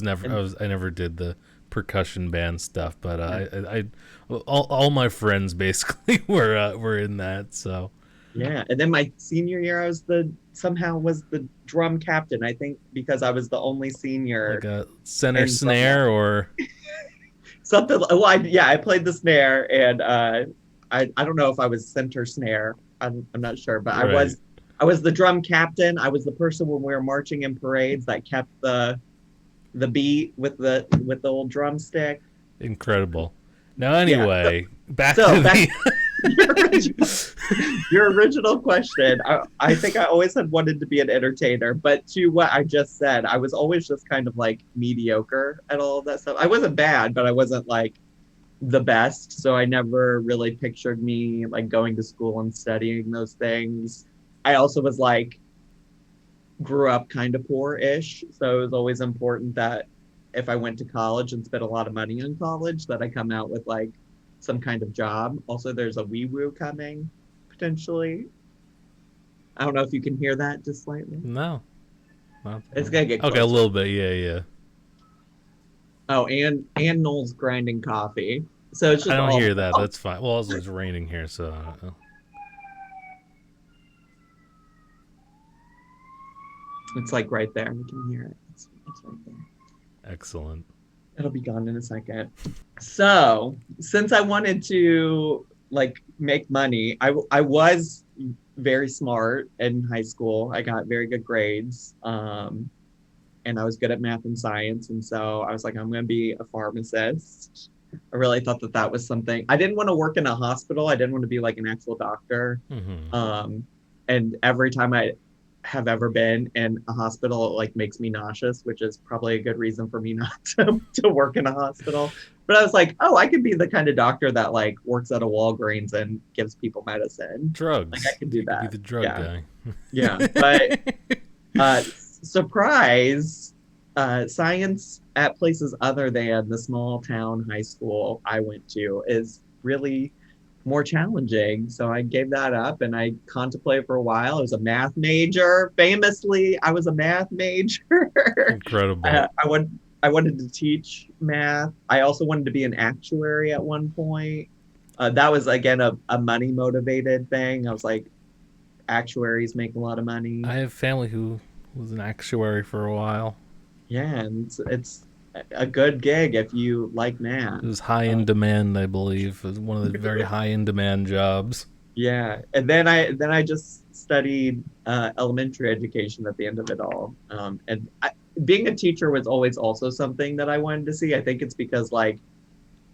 never did the percussion band stuff, but I all my friends basically were in that. So yeah, and then my senior year I was somehow the drum captain. I think because I was the only senior. like a center snare or something. Well, I played the snare, and I don't know if I was center snare. I'm not sure, but right. I was the drum captain. I was the person when we were marching in parades that kept the beat with the old drumstick. Incredible. Now, anyway, yeah, back to your original question. I think I always had wanted to be an entertainer, but to what I just said, I was always just kind of like mediocre at all of that stuff. I wasn't bad, but I wasn't like the best. So I never really pictured me like going to school and studying those things. I also was like, grew up kind of poor-ish. So it was always important that if I went to college and spent a lot of money on college, that I come out with like some kind of job. Also, there's a wee-woo coming, potentially. I don't know if you can hear that just slightly. No. It's going to get closer. Okay, a little bit, yeah. Oh, and Noel's grinding coffee. So it's just I don't hear that. That's fine. Well, also it's raining here, so I don't know. It's like right there. We can hear it. It's right there. Excellent. It'll be gone in a second. So since I wanted to like make money, I was very smart in high school. I got very good grades. And I was good at math and science. And so I was like, I'm going to be a pharmacist. I really thought that was something. I didn't want to work in a hospital. I didn't want to be like an actual doctor. Mm-hmm. And every time I have ever been in a hospital, it like makes me nauseous, which is probably a good reason for me not to work in a hospital. But I was like, oh, I could be the kind of doctor that like works at a Walgreens and gives people medicine. Drugs. Like I could do that. Be the drug guy. Yeah. But surprise, science at places other than the small town high school I went to is really more challenging. So I gave that up and I contemplated for a while. I was a math major. Famously, I was a math major. Incredible. I wanted to teach math. I also wanted to be an actuary at one point. That was, again, a money motivated thing. I was like, actuaries make a lot of money. I have family who was an actuary for a while. Yeah, and it's a good gig if you like math. It was high in demand, I believe. It was one of the very high in demand jobs. Yeah, and then I just studied elementary education at the end of it all. And being a teacher was always also something that I wanted to see. I think it's because like,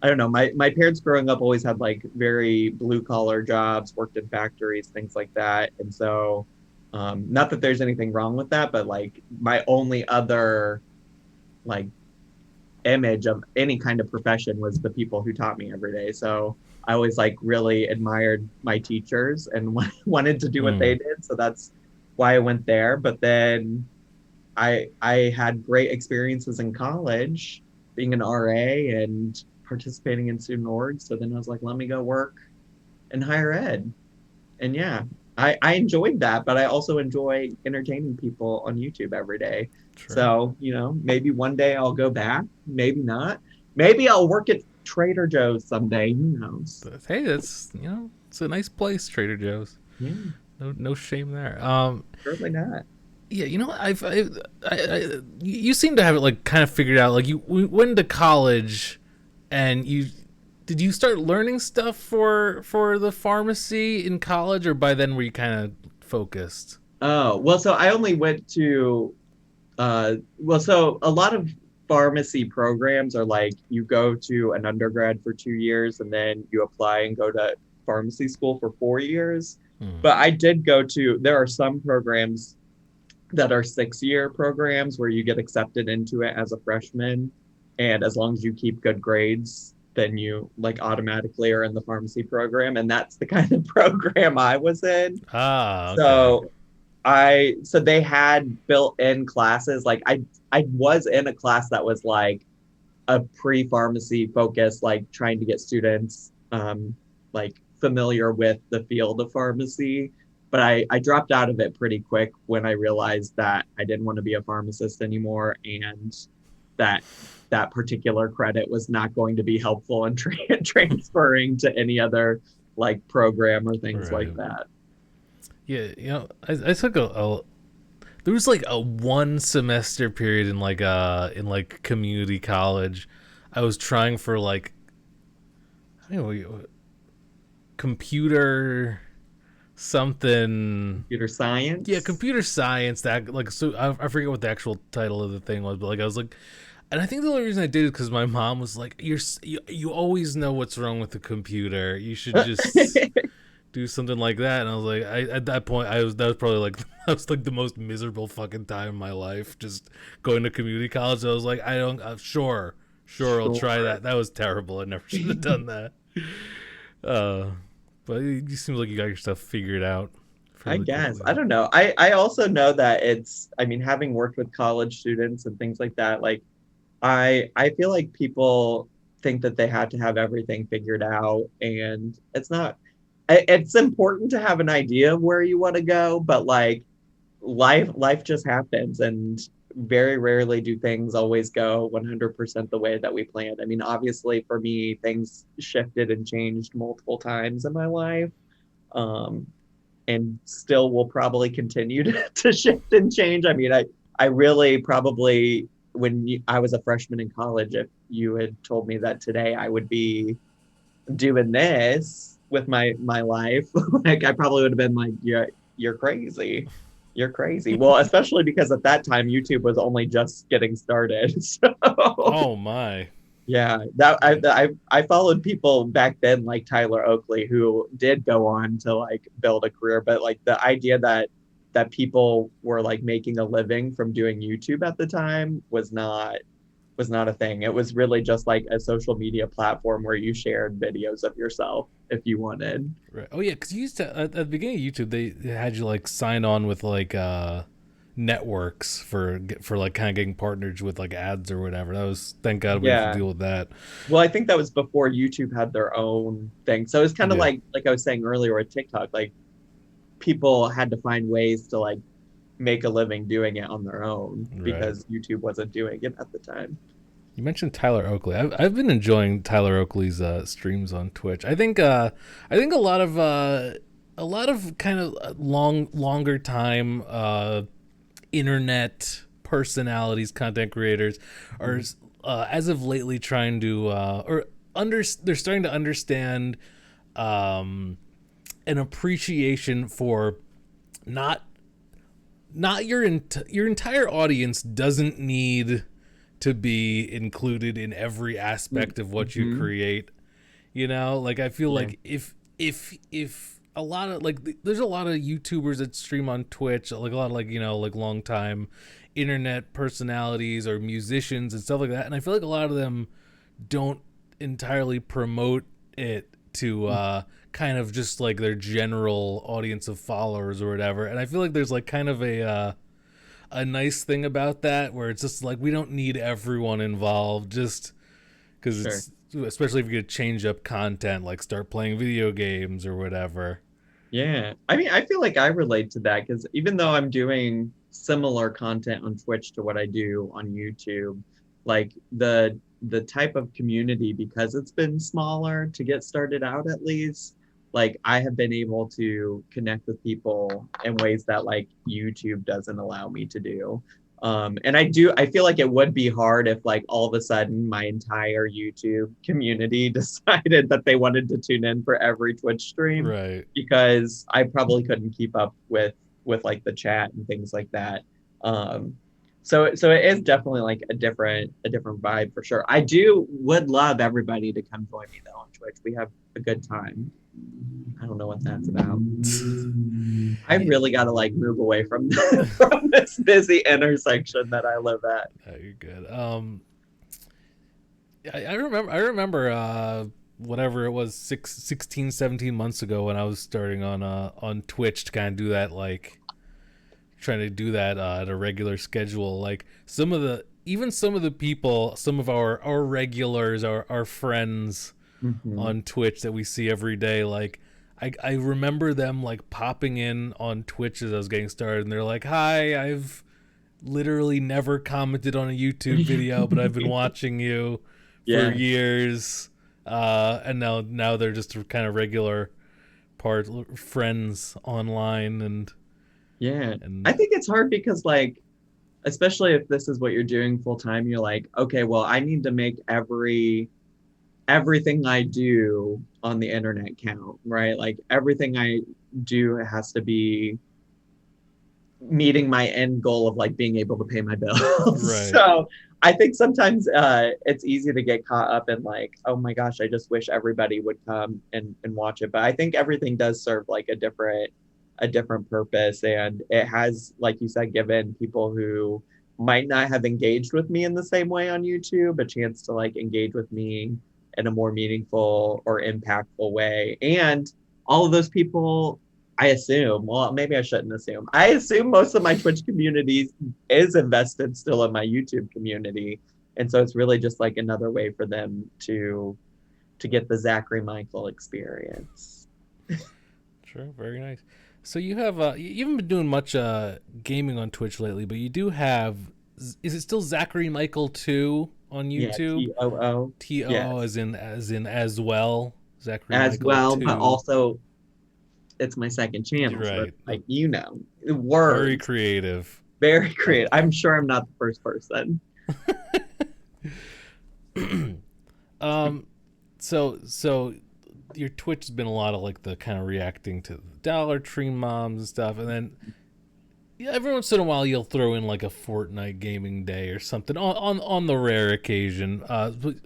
I don't know, my parents growing up always had like very blue collar jobs, worked in factories, things like that. And so, not that there's anything wrong with that, but like my only other like image of any kind of profession was the people who taught me every day. So I always like really admired my teachers and wanted to do what they did. So that's why I went there. But then I had great experiences in college being an RA and participating in student orgs. So then I was like, let me go work in higher ed. And yeah, I enjoyed that, but I also enjoy entertaining people on YouTube every day. True. So, maybe one day I'll go back, maybe not. Maybe I'll work at Trader Joe's someday. Who knows? But, hey, that's it's a nice place, Trader Joe's. Yeah, No shame there. certainly not. Yeah, you seem to have it like kind of figured out. Like you went to college, and did you start learning stuff for the pharmacy in college, or by then were you kind of focused? Oh, well, so I only went to so a lot of pharmacy programs are like you go to an undergrad for 2 years and then you apply and go to pharmacy school for 4 years. Hmm. But I did there are some programs that are 6 year programs where you get accepted into it as a freshman. And as long as you keep good grades, then you like automatically are in the pharmacy program. And that's the kind of program I was in. Ah, okay. So they had built-in classes. Like I was in a class that was like a pre-pharmacy focus, like trying to get students like familiar with the field of pharmacy. But I dropped out of it pretty quick when I realized that I didn't want to be a pharmacist anymore, and that that particular credit was not going to be helpful in transferring to any other like program or things like Right. that. Yeah, I took there was like a 1 semester period in like community college. I was trying for like I don't know computer something. Computer Yeah, science. computer science. That like so I forget what the actual title of the thing was, but like I was like, and I think the only reason I did it because my mom was like, you always know what's wrong with the computer. You should just do something like that. And I was like, at that point, that was probably like that was like the most miserable fucking time of my life, just going to community college. I was like, I don't, sure, I'll try Sure. that. That was terrible. I never should have done that. Uh, but it seems like you got your stuff figured out I fairly guess. quickly. I don't know. I also know that I mean, having worked with college students and things like that, like I feel like people think that they had to have everything figured out, and it's not. It's important to have an idea of where you want to go, but like life just happens, and very rarely do things always go 100% the way that we planned. I mean, obviously for me, things shifted and changed multiple times in my life. Um, and still will probably continue to shift and change. I mean, I really probably I was a freshman in college, if you had told me that today I would be doing this with my life, like I probably would have been like, yeah, you're crazy. You're crazy. Well, especially because at that time YouTube was only just getting started. So Oh my. yeah, that I followed people back then like Tyler Oakley who did go on to like build a career, but like the idea that people were like making a living from doing YouTube at the time was not a thing. It was really just like a social media platform where you shared videos of yourself if you wanted. Right. Oh yeah, because you used to at the beginning of YouTube, they had you like sign on with like networks for like kind of getting partnered with like ads or whatever. That was thank God we didn't have to Yeah. deal with that. Well, I think that was before YouTube had their own thing. So it's kind of Yeah. like I was saying earlier with TikTok, like people had to find ways to like make a living doing it on their own Right. because YouTube wasn't doing it at the time. You mentioned Tyler Oakley. I've been enjoying Tyler Oakley's streams on Twitch. I think a lot of kind of longer time internet personalities, content creators are as of lately trying to or they're starting to understand um, an appreciation for not your entire audience doesn't need to be included in every aspect of what you Mm-hmm. create. Like I feel Yeah. like if a lot of like there's a lot of YouTubers that stream on Twitch, like a lot of like like long time internet personalities or musicians and stuff like that, and I feel like a lot of them don't entirely promote it to kind of just like their general audience of followers or whatever. And I feel like there's like kind of a nice thing about that where it's just like we don't need everyone involved just because Sure. it's especially if you get change up content like start playing video games or whatever. Yeah. I mean, I feel like I relate to that because even though I'm doing similar content on Twitch to what I do on YouTube, like the type of community, because it's been smaller to get started out at least, like I have been able to connect with people in ways that like YouTube doesn't allow me to do. And I feel like it would be hard if like all of a sudden my entire YouTube community decided that they wanted to tune in for every Twitch stream, Right. because I probably couldn't keep up with like the chat and things like that. So it is definitely like a different vibe for sure. I would love everybody to come join me though on Twitch. We have a good time. I don't know what that's about. I really got to like move away from from this busy intersection that I live at. Oh, you're good. I remember whatever it was 16, 17 months ago when I was starting on Twitch to kind of do that, like trying to do that at a regular schedule. Like some of the people, some of our regulars, our friends on Twitch that we see every day, like I remember them like popping in on Twitch as I was getting started, and they're like, "Hi, I've literally never commented on a YouTube video, but I've been watching you for years." And now they're just kind of regular friends online, and I think it's hard because like, especially if this is what you're doing full time, you're like, okay, well, I need to make everything I do on the internet count, right? Like everything I do has to be meeting my end goal of like being able to pay my bills. Right. So I think sometimes it's easy to get caught up in like, oh my gosh, I just wish everybody would come and watch it. But I think everything does serve like a different purpose. And it has, like you said, given people who might not have engaged with me in the same way on YouTube a chance to like engage with me in a more meaningful or impactful way. And all of those people, I assume, well, maybe I shouldn't assume. I assume most of my Twitch community is invested still in my YouTube community. And so it's really just like another way for them to get the Zachary Michael experience. Sure, very nice. So you have you haven't been doing much gaming on Twitch lately, but you do have. Is it still Zachary Michael 2 on YouTube? Yeah, TOO. TOO, yes. as in as well. Zachary as Michael well, 2. But also it's my second channel. Right. So like words. Very creative. Very creative. I'm sure I'm not the first person. So your Twitch has been a lot of like the kind of reacting to the Dollar Tree moms and stuff, and then every once in a while you'll throw in like a Fortnite gaming day or something on the rare occasion.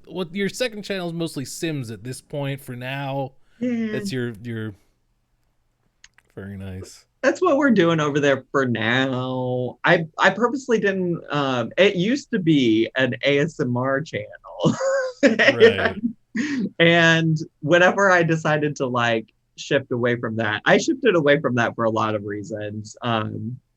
What your second channel is mostly Sims at this point for now. Yeah. That's your very nice. That's what we're doing over there for now. I purposely didn't. It used to be an ASMR channel, right? And whenever I decided to like shift away from that, I shifted away from that for a lot of reasons,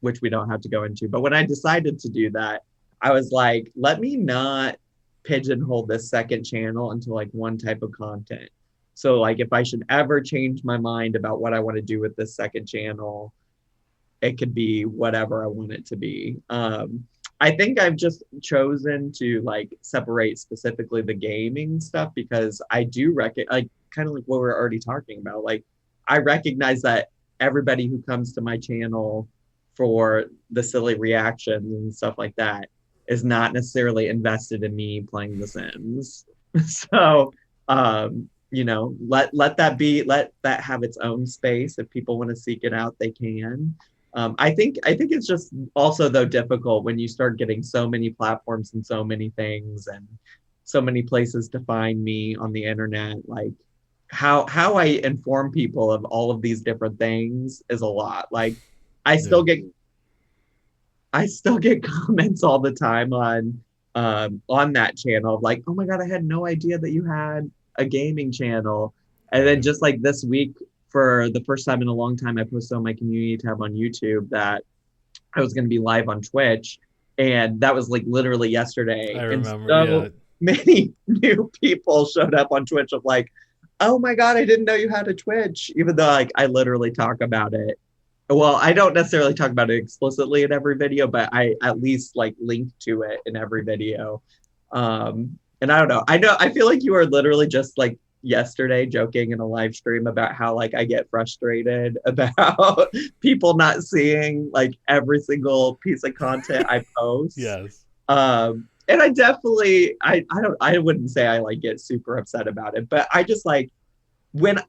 which we don't have to go into. But when I decided to do that, I was like, let me not pigeonhole this second channel into like one type of content. So like if I should ever change my mind about what I want to do with this second channel, it could be whatever I want it to be. I think I've just chosen to like separate specifically the gaming stuff because I do like kind of like what we're already talking about. Like I recognize that everybody who comes to my channel for the silly reactions and stuff like that is not necessarily invested in me playing The Sims. So, let that have its own space. If people want to seek it out, they can. I think it's just also though difficult when you start getting so many platforms and so many things and so many places to find me on the internet. Like how I inform people of all of these different things is a lot. Like I still get comments all the time on that channel of like, oh my God, I had no idea that you had a gaming channel. And then just like this week, for the first time in a long time, I posted on my community tab on YouTube that I was going to be live on Twitch. And that was like literally yesterday. I remember. And so many new people showed up on Twitch of like, oh my God, I didn't know you had a Twitch. Even though like I literally talk about it. Well, I don't necessarily talk about it explicitly in every video, but I at least like link to it in every video. And I don't know. I feel like you were literally just like yesterday joking in a live stream about how like I get frustrated about people not seeing like every single piece of content I post. Yes. And I definitely I wouldn't say I like get super upset about it, but I just like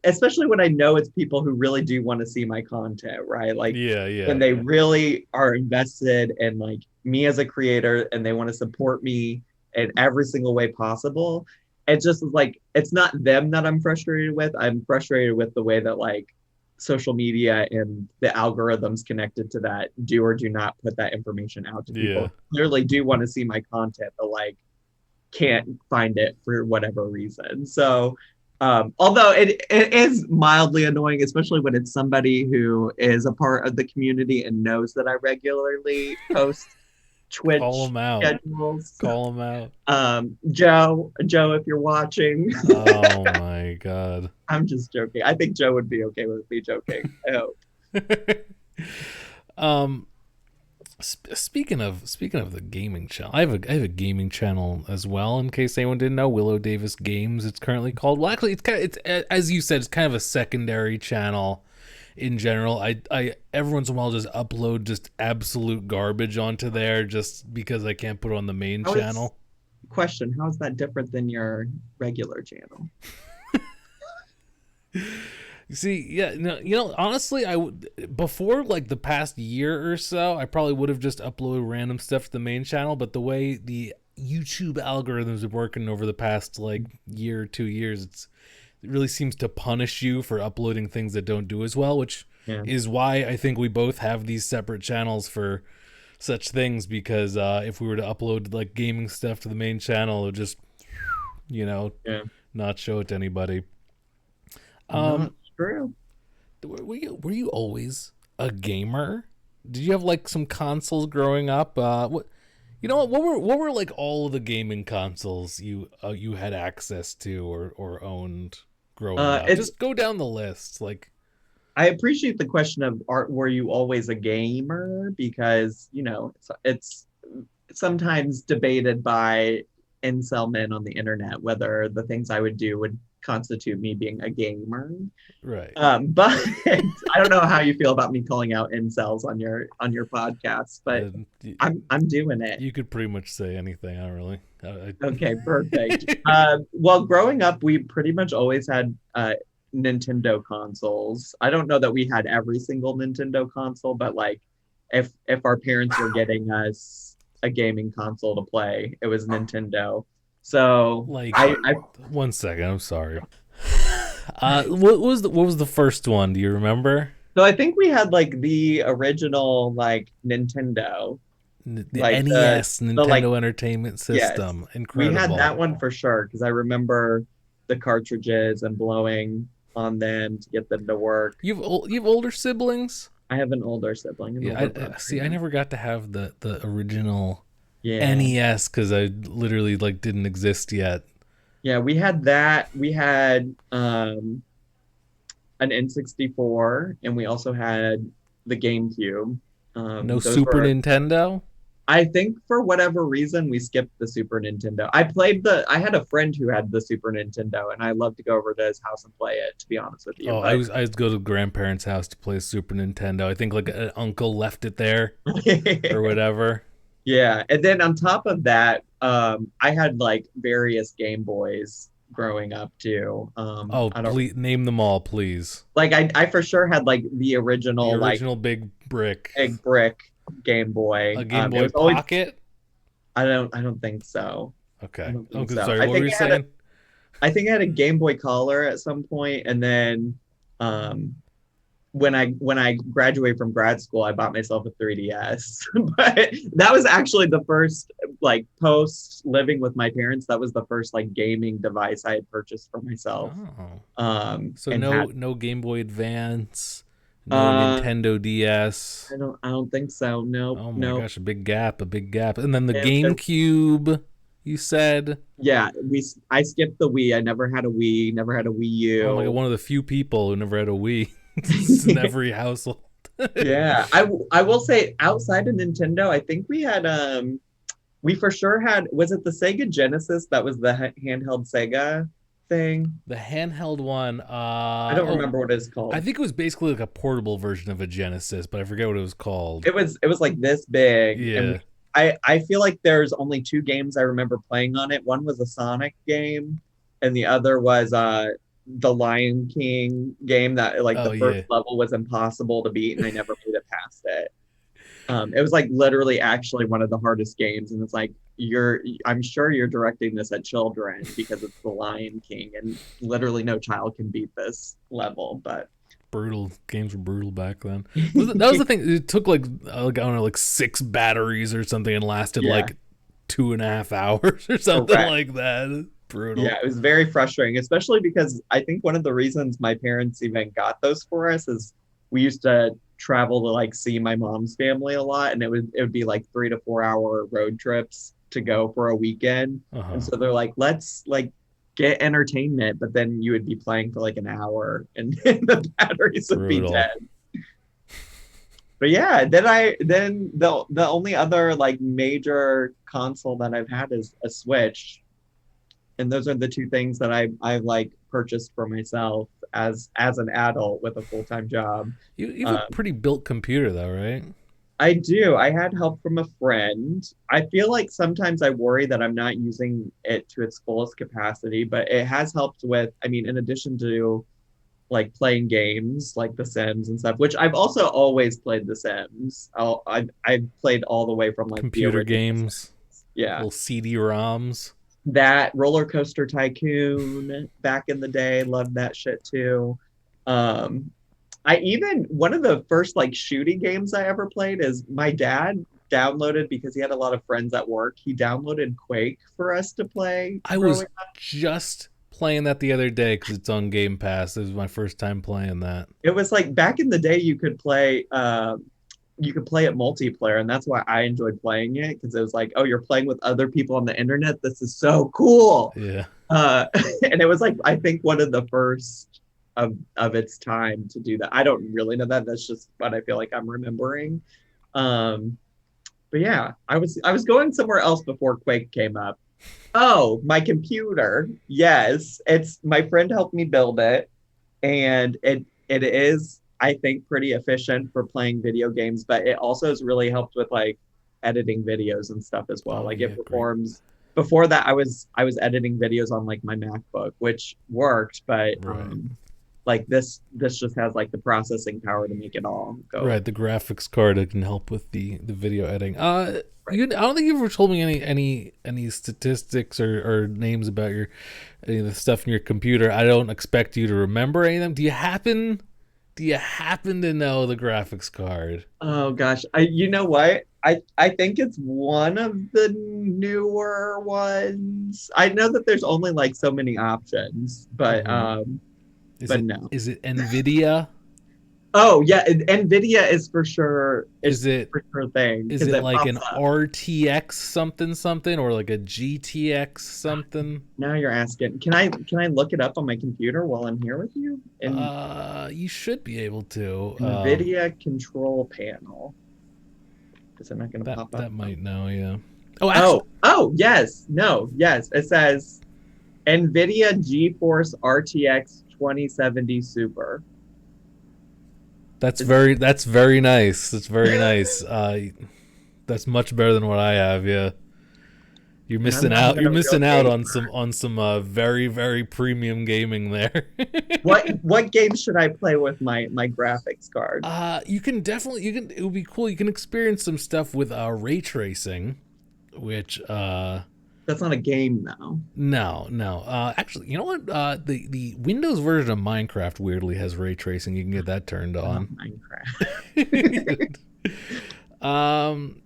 especially when I know it's people who really do want to see my content, right? Like when they really are invested in like me as a creator and they want to support me in every single way possible. It just is like, it's not them that I'm frustrated with. I'm frustrated with the way that like social media and the algorithms connected to that do or do not put that information out to people who clearly do want to see my content, but like can't find it for whatever reason. So although it is mildly annoying, especially when it's somebody who is a part of the community and knows that I regularly post Twitch Call them out. schedules. Call them out. Joe, if you're watching. Oh my God. I'm just joking. I think Joe would be okay with me joking. I hope. Speaking of the gaming channel, I have a gaming channel as well. In case anyone didn't know, Willow Davis Games. It's currently called. Well, actually, it's as you said, it's kind of a secondary channel. In general, I every once in a while just upload just absolute garbage onto there just because I can't put it on the main channel. Question: how is that different than your regular channel? See, yeah, no, honestly, I would before like the past year or so, I probably would have just uploaded random stuff to the main channel. But the way the YouTube algorithms are working over the past like year or 2 years, it really seems to punish you for uploading things that don't do as well, which is why I think we both have these separate channels for such things. Because if we were to upload like gaming stuff to the main channel, it would just, not show it to anybody. True. Were you always a gamer? Did you have like some consoles growing up? What were like all of the gaming consoles you had access to or owned growing up? Just go down the list. Like, I appreciate the question of were you always a gamer? Because it's sometimes debated by incel men on the internet whether the things I would do would constitute me being a gamer, right? But I don't know how you feel about me calling out incels on your podcast, but I'm doing it. You could pretty much say anything. I don't really. Okay, perfect. Well, growing up, we pretty much always had Nintendo consoles. I don't know that we had every single Nintendo console, but like if our parents were getting us a gaming console to play, it was Nintendo. So like, I 1 second. I'm sorry. What was the first one? Do you remember? So I think we had like the original like Nintendo, the like NES, Nintendo Entertainment System. Yes, incredible. We had that one for sure because I remember the cartridges and blowing on them to get them to work. You've older siblings? I have an older sibling. I never got to have the original. NES because I literally like didn't exist yet. Yeah, we had that. We had an N64, and we also had the GameCube. No Super Nintendo? I think for whatever reason we skipped the Super Nintendo. I had a friend who had the Super Nintendo, and I loved to go over to his house and play it, to be honest with you. Oh, I would go to grandparents' house to play Super Nintendo. I think like an uncle left it there or whatever. Yeah, and then on top of that, I had like various Game Boys growing up too. Please name them all, please. Like I for sure had like the original big brick Game Boy. A Game Boy Pocket? I don't think so. Okay. Sorry, what were you saying? I think I had a Game Boy Color at some point, and then when I graduated from grad school, I bought myself a 3DS. But that was actually the first, like, post living with my parents, that was the first like gaming device I had purchased for myself. So no Game Boy Advance, no Nintendo DS. I don't think so. No. Oh my gosh, a big gap. And then the GameCube, you said? Yeah, I skipped the Wii. I never had a Wii, never had a Wii U. Oh my God, one of the few people who never had a Wii. In every household. Yeah, I will say outside of Nintendo, I think we had we for sure had, was it the Sega Genesis that was the handheld Sega thing? The handheld one. I don't remember what it's I called. think it was basically like a portable version of a Genesis, but I forget what it was called. It was like this big, and Yeah. I feel like there's only two games I remember playing on it. One was a Sonic game, and the other was the Lion King game that like Oh the first yeah. level was impossible to beat, and I never made it past it. It was like literally actually one of the hardest games, and it's like I'm sure you're directing this at children because it's the Lion King, and literally no child can beat this level. But Brutal games were brutal back then. That was the thing. It took like I don't know, like 6 batteries or something, and lasted yeah, like 2.5 hours or something correct. like that. Yeah, Brutal. it was very frustrating, especially because I think one of the reasons my parents even got those for us is we used to travel to like see my mom's family a lot, and it would be like 3 to 4 hour road trips to go for a weekend. Uh And huh. so they're like, let's like get entertainment, but then you would be playing for like an hour and the batteries would be Brutal. dead. But yeah, then the only other like major console that I've had is a Switch, and those are the two things that I like purchased for myself as an adult with a full-time job. You have a Um, pretty built computer though, right? I do. I had help from a friend. I feel like sometimes I worry that I'm not using it to its fullest capacity, but it has helped with, I mean, in addition to like playing games like The Sims and stuff, which I've also always played The Sims. I've played all the way from like the Computer original games, Sims. Yeah. little CD-ROMs. That Roller Coaster Tycoon back in the day, loved that shit too. Um, I even one of the first like shooting games I ever played is my dad downloaded because he had a lot of friends at work. He downloaded Quake for us to play I was growing. just playing that the other day because it's on Game Pass. It was my first time playing that. It was like back in the day you could play it multiplayer, and that's why I enjoyed playing it because it was like, oh, you're playing with other people on the internet. This is so cool. Yeah. And it was like I think one of the first of its time to do that. I don't really know that. That's just what I feel like I'm remembering. Um, but yeah, I was going somewhere else before Quake came up. Oh, my computer. Yes, it's my friend helped me build it, and it is I think pretty efficient for playing video games, but it also has really helped with like editing videos and stuff as well. Oh Like yeah, it great. performs. Before that, I was editing videos on like my MacBook, which worked, but Right. like this just has like the processing power to make it all go Right, the graphics card that can help with the video editing. right. I don't think you ever told me any statistics or names about your any of the stuff in your computer. I don't expect you to remember any of them. Do you happen to know the graphics card? Oh gosh, I you know what? I think it's one of the newer ones. I know that there's only like so many options, but Mm-hmm. Is but it no. is it Nvidia? Oh yeah, Nvidia is for sure Is is it for sure a thing is because it it like pops an up. RTX something something or like a GTX something? Now you're asking. Can I look it up on my computer while I'm here with you? You should be able to. Nvidia control panel. Is it not going to That pop up? that might know, yeah. Oh, actually, Oh yes, no, yes. It says NVIDIA GeForce RTX 2070 Super. Is that's very nice. That's very nice. That's much better than what I have. Yeah, you're and I'm missing not out. even You're a real missing out gamer. on some very very premium gaming there. What game should I play with my graphics card? You can definitely you can. It would be cool. You can experience some stuff with ray tracing, which That's not a game though. no. Actually, you know what? The Windows version of Minecraft weirdly has ray tracing. You can get that turned Oh, on. Minecraft. um,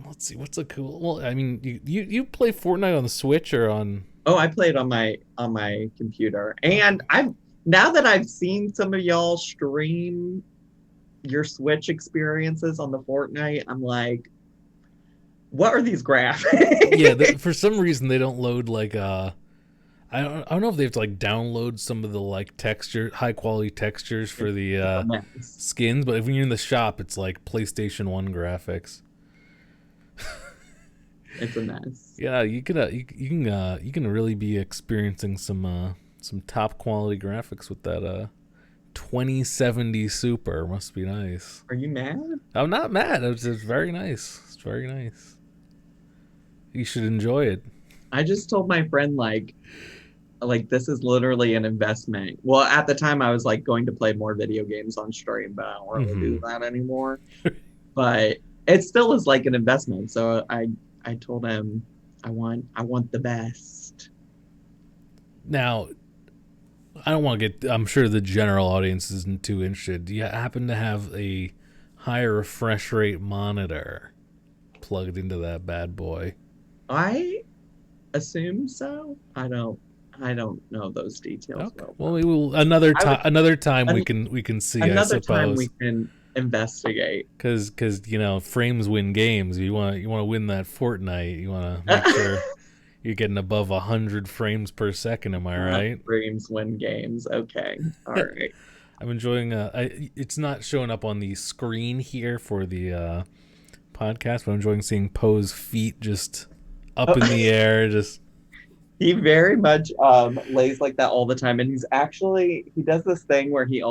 let's see. What's a cool? Well, I mean, you play Fortnite on the Switch or on? Oh, I played on my computer, and I've now that I've seen some of y'all stream your Switch experiences on the Fortnite, I'm like, what are these Yeah. graphics? For some reason, they don't load like I don't know if they have to like download some of the like high quality textures for the It's a mess. skins, but if you're in the shop, it's like PlayStation 1 graphics. It's a mess. Yeah, you can really be experiencing some top quality graphics with that 2070 Super. Must be nice. Are you mad? I'm not mad. It's very nice. It's very nice. You should enjoy it. I just told my friend like this is literally an investment. Well, at the time I was like going to play more video games on stream, but I don't really do that anymore. But it still is like an investment. So I told him I want the best. Now, I don't want to get. I'm sure the general audience isn't too interested. Do you happen to have a higher refresh rate monitor plugged into that bad boy? I assume so. I don't know those details. Okay. Well, we will another time we can see. Another I suppose. time we can investigate. Because frames win games. You want to win that Fortnite. You want to make sure you're getting above 100 frames per second. Am I right? Frames win games. Okay. All right. I'm enjoying. It's not showing up on the screen here for the podcast, but I'm enjoying seeing Poe's feet just up in the air. Just he very much lays like that all the time, and he does this thing where he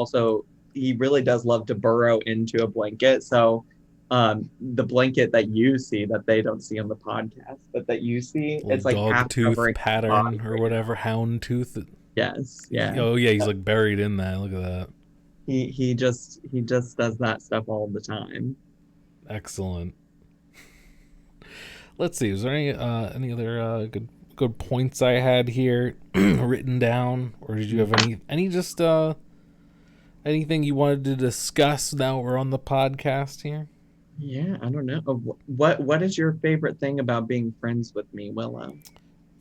really does love to burrow into a blanket. So the blanket that you see that they don't see on the podcast, but that you see, it's like dog half tooth pattern or right whatever, hound tooth. Yes. Yeah. Oh yeah, he's like buried in that. Look at that. He just does that stuff all the time. Excellent. Let's see. Is there any other good points I had here written down, or did you have any just anything you wanted to discuss now we're on the podcast here? Yeah, I don't know. What is your favorite thing about being friends with me, Willow?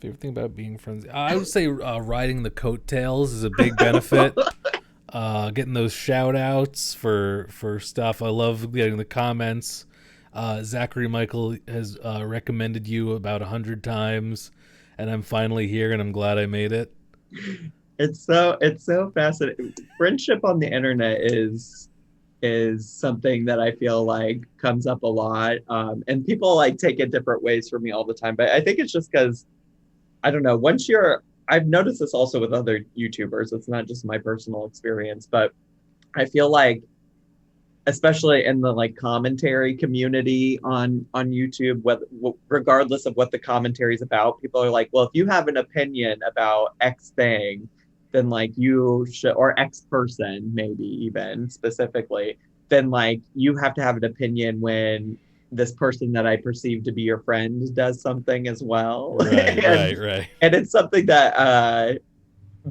Favorite thing about being friends? I would say riding the coattails is a big benefit. Getting those shout outs for stuff. I love getting the comments. Zachary Michael has recommended you about 100 times, and I'm finally here, and I'm glad I made it. It's so fascinating. Friendship on the internet is something that I feel like comes up a lot, and people like take it different ways for me all the time. But I think it's just because I don't know. I've noticed this also with other YouTubers. It's not just my personal experience, but I feel like, especially in the like commentary community on YouTube, regardless of what the commentary is about, people are like, well, if you have an opinion about X thing, then like you should, or X person, maybe even specifically, then like you have to have an opinion when this person that I perceive to be your friend does something as well. Right, right. And it's something that,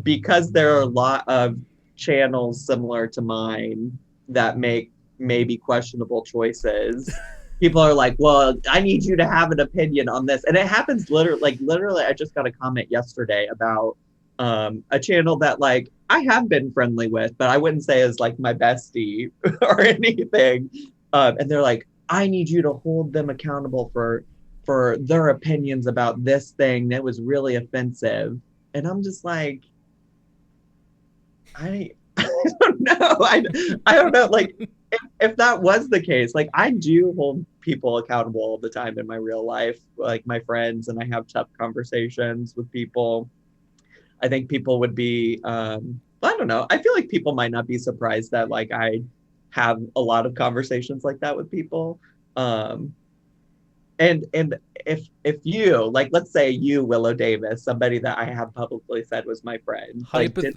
because there are a lot of channels similar to mine that make maybe questionable choices, people are like, well, I need you to have an opinion on this. And it happens literally, I just got a comment yesterday about a channel that like I have been friendly with, but I wouldn't say is like my bestie or anything. And they're like, I need you to hold them accountable for their opinions about this thing that was really offensive. And I'm just like, I don't know. I don't know. Like, if that was the case, like I do hold people accountable all the time in my real life, like my friends, and I have tough conversations with people. I think people would be, I don't know. I feel like people might not be surprised that like I have a lot of conversations like that with people. And if you, like, let's say you, Willow Davis, somebody that I have publicly said was my friend.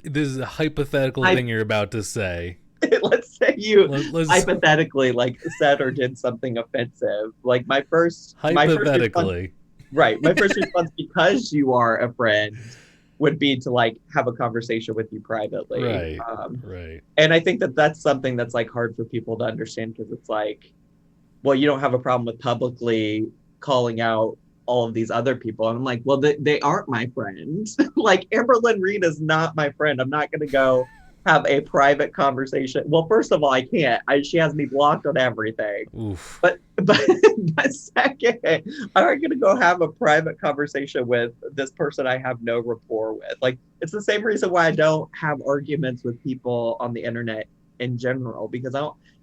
This is a hypothetical thing you're about to say. Let's say you hypothetically like said or did something offensive. Like my first hypothetically, my first response, because you are a friend, would be to like have a conversation with you privately. Right. Right. And I think that that's something that's like hard for people to understand, because it's like, well, you don't have a problem with publicly calling out all of these other people. And I'm like, well, they aren't my friends. Like Amberlynn Reed is not my friend. I'm not going to go have a private conversation. Well, first of all, I can't. She has me blocked on everything. Oof. But second, I'm not going to go have a private conversation with this person I have no rapport with. Like, it's the same reason why I don't have arguments with people on the internet in general, because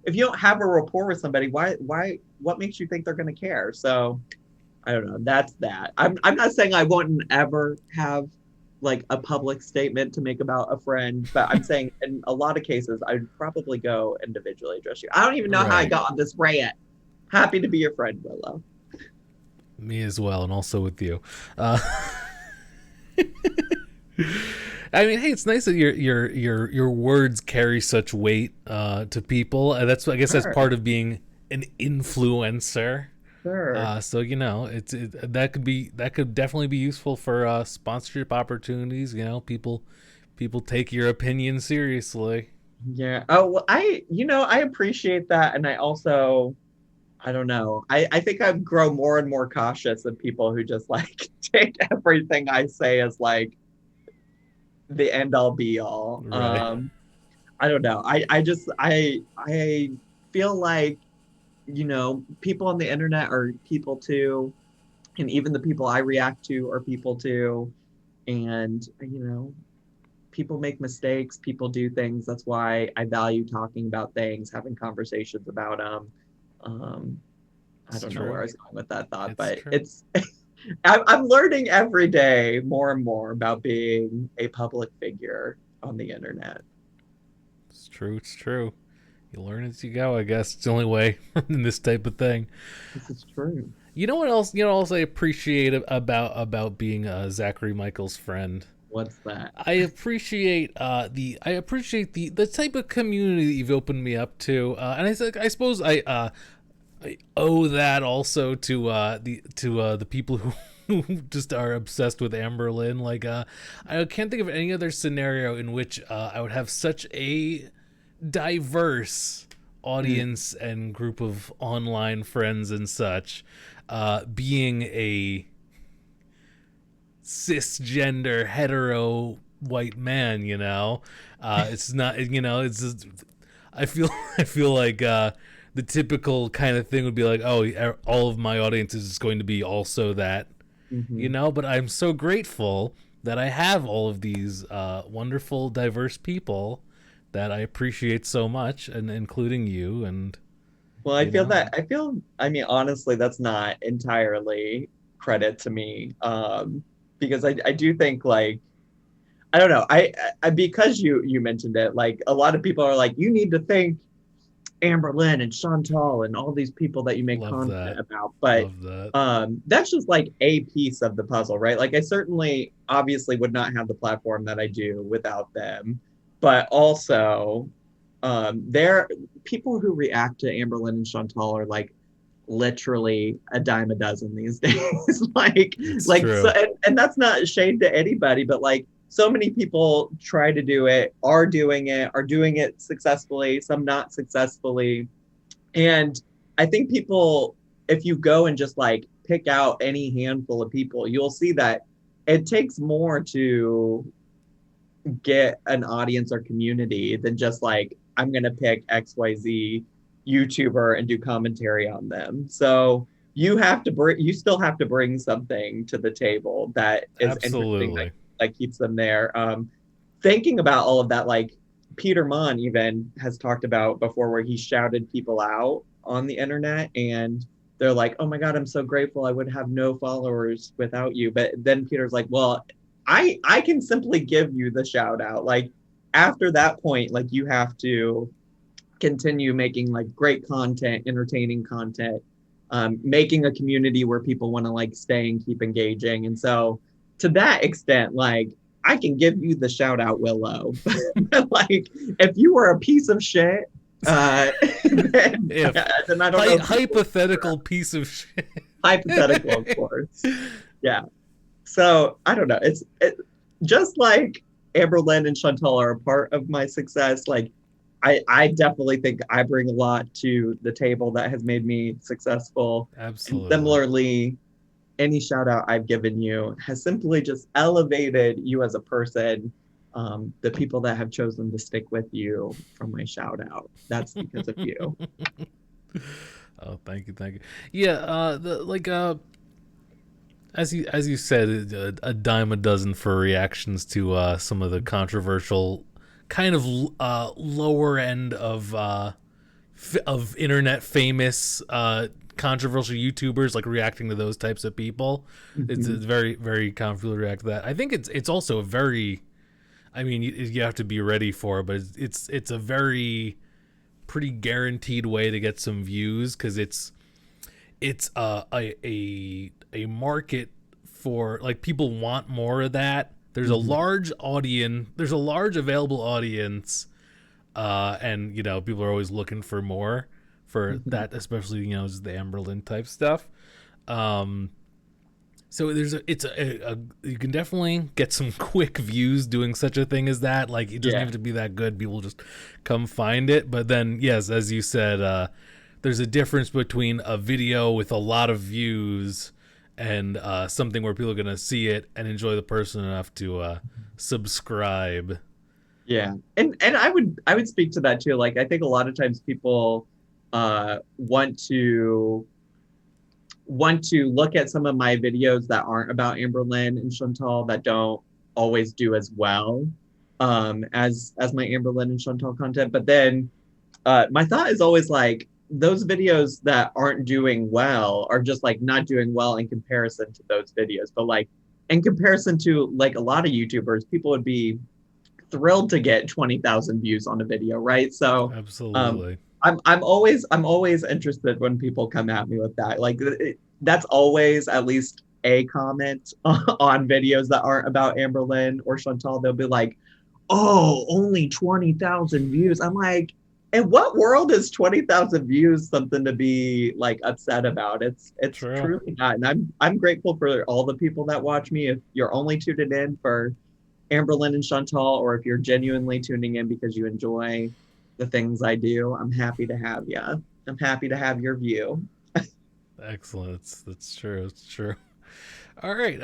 if you don't have a rapport with somebody, what makes you think they're going to care? So I don't know. That's that. I'm not saying I wouldn't ever have like a public statement to make about a friend, but I'm saying in a lot of cases I'd probably go individually address you. I don't even know how I Right. got on this rant. Happy to be your friend, Willow. Me as well, and also with you. Uh, I mean, hey, it's nice that your words carry such weight to people. That's I guess that's Sure, part of being an influencer. sure. So that could definitely be useful for sponsorship opportunities. People take your opinion seriously. Yeah. Oh, well, I appreciate that. And I also, I don't know. I think I've grown more and more cautious of people who just like take everything I say as like the end all be all. Right. I don't know. I feel like, people on the internet are people too, and even the people I react to are people too. And, people make mistakes, people do things. That's why I value talking about things, having conversations about them. Um, I It's don't know where true. I was going with that thought, It's but true. it's I'm learning every day more and more about being a public figure on the internet. It's true. It's true. You learn as you go. I guess it's the only way in this type of thing. This is true. You know what else? You know what else I appreciate about being Zachary Michael's friend. What's that? I appreciate the type of community that you've opened me up to, and I suppose I owe that also to the people who just are obsessed with Amberlynn. Like I can't think of any other scenario in which I would have such a diverse Mm, audience and group of online friends and such, being a cisgender hetero white man. It's not. It's just, I feel I feel like the typical kind of thing would be like, oh, all of my audience is going to be also that. hmm But I'm so grateful that I have all of these wonderful diverse people that I appreciate so much, and including you. And Well, you know I mean, honestly, that's not entirely credit to me. Because I do think like, I don't know. Because you mentioned it, like a lot of people are like, you need to thank Amber Lynn and Chantal and all these people that you make love content that. about. But Love that. that's just like a piece of the puzzle, right? Like I certainly obviously would not have the platform that I do without them. But also, there people who react to Amber Lynn and Chantal are like literally a dime a dozen these days. like It's like so true. and that's not shade to anybody, but like so many people try to do it, are doing it successfully, some not successfully. And I think people, if you go and just like pick out any handful of people, you'll see that it takes more to get an audience or community than just like, I'm going to pick XYZ YouTuber and do commentary on them. So you still have to bring something to the table that is interesting, Absolutely. that keeps them there. Thinking about all of that, like Peter Mon even has talked about before, where he shouted people out on the internet and they're like, oh my God, I'm so grateful. I would have no followers without you. But then Peter's like, well, I can simply give you the shout out. Like after that point, like you have to continue making like great content, entertaining content, making a community where people want to like stay and keep engaging. And so to that extent, like I can give you the shout out, Willow. Like if you were a piece of shit, uh, then, If then I don't know if people would hypothetical piece of shit. hypothetical, of course. Yeah. So I don't know. Just like Amber Lynn and Chantal are a part of my success. Like I definitely think I bring a lot to the table that has made me successful. And Absolutely. similarly, any shout out I've given you has simply just elevated you as a person. The people that have chosen to stick with you from my shout out, that's because of you. Oh, thank you, thank you. Yeah, as you said, a dime a dozen for reactions to some of the controversial, kind of lower end of internet famous controversial YouTubers like reacting to those types of people. It's very, very common for people to react to that. I think it's also a very, I mean, you have to be ready for it, but it's a very pretty guaranteed way to get some views, because it's a market for, like, people want more of that. There's a large audience. There's a large available audience, and people are always looking for more for that, especially just the Amberlin type stuff. So you can definitely get some quick views doing such a thing as that. Like, it doesn't have to be that good. People just come find it. But then, yes, as you said, there's a difference between a video with a lot of views and something where people are going to see it and enjoy the person enough to subscribe. Yeah. And I would speak to that too. Like, I think a lot of times people want to look at some of my videos that aren't about Amberlin and Chantal, that don't always do as well as my Amberlin and Chantal content. But then my thought is always like, those videos that aren't doing well are just like not doing well in comparison to those videos. But like in comparison to like a lot of YouTubers, people would be thrilled to get 20,000 views on a video, right? So absolutely. I'm always interested when people come at me with that. Like, that's always at least a comment on videos that aren't about Amberlin or Chantal. They'll be like, "Oh, only 20,000 views." I'm like, in what world is 20,000 views something to be like upset about? It's truly not. And I'm grateful for all the people that watch me. If you're only tuning in for Amberlin and Chantal, or if you're genuinely tuning in because you enjoy the things I do, I'm happy to have you. I'm happy to have your view. Excellent. That's true. It's true. All right.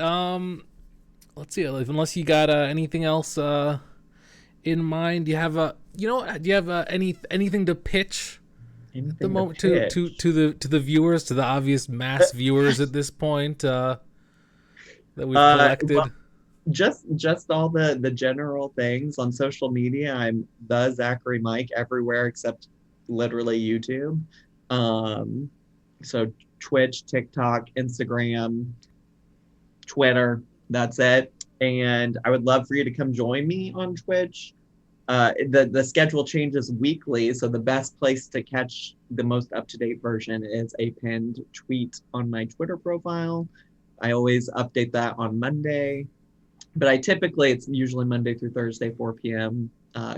Let's see. Unless you got anything else in mind, do you have anything to pitch at the moment to the viewers, to the obvious mass viewers at this point that we've collected? Well, just all the general things on social media. I'm the Zachary Mike everywhere except literally YouTube. So Twitch, TikTok, Instagram, Twitter, that's it. And I would love for you to come join me on Twitch. The schedule changes weekly, so the best place to catch the most up-to-date version is a pinned tweet on my Twitter profile. I always update that on Monday. But it's usually Monday through Thursday, 4 p.m.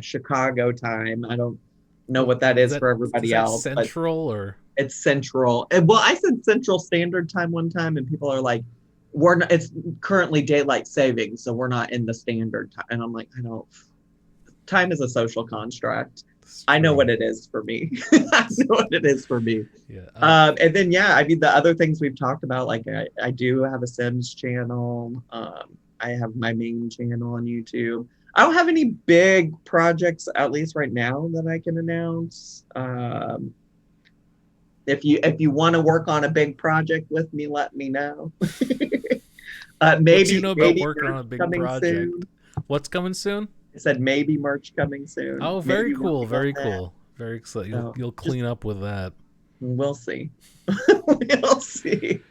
Chicago time. I don't know what that is for everybody else. Central or? It's Central. Well, I said Central Standard Time one time, and people are like, it's currently daylight savings, so we're not in the standard time. And I'm like, time is a social construct. I know what it is for me. I know what it is for me. Yeah. And then, the other things we've talked about, like I do have a Sims channel. I have my main channel on YouTube. I don't have any big projects, at least right now, that I can announce. If you want to work on a big project with me, let me know. Maybe about working on a big project. Soon. What's coming soon? I said maybe merch coming soon. Oh, very cool. Very cool. Very exciting. You'll clean up with that. We'll see. We'll see.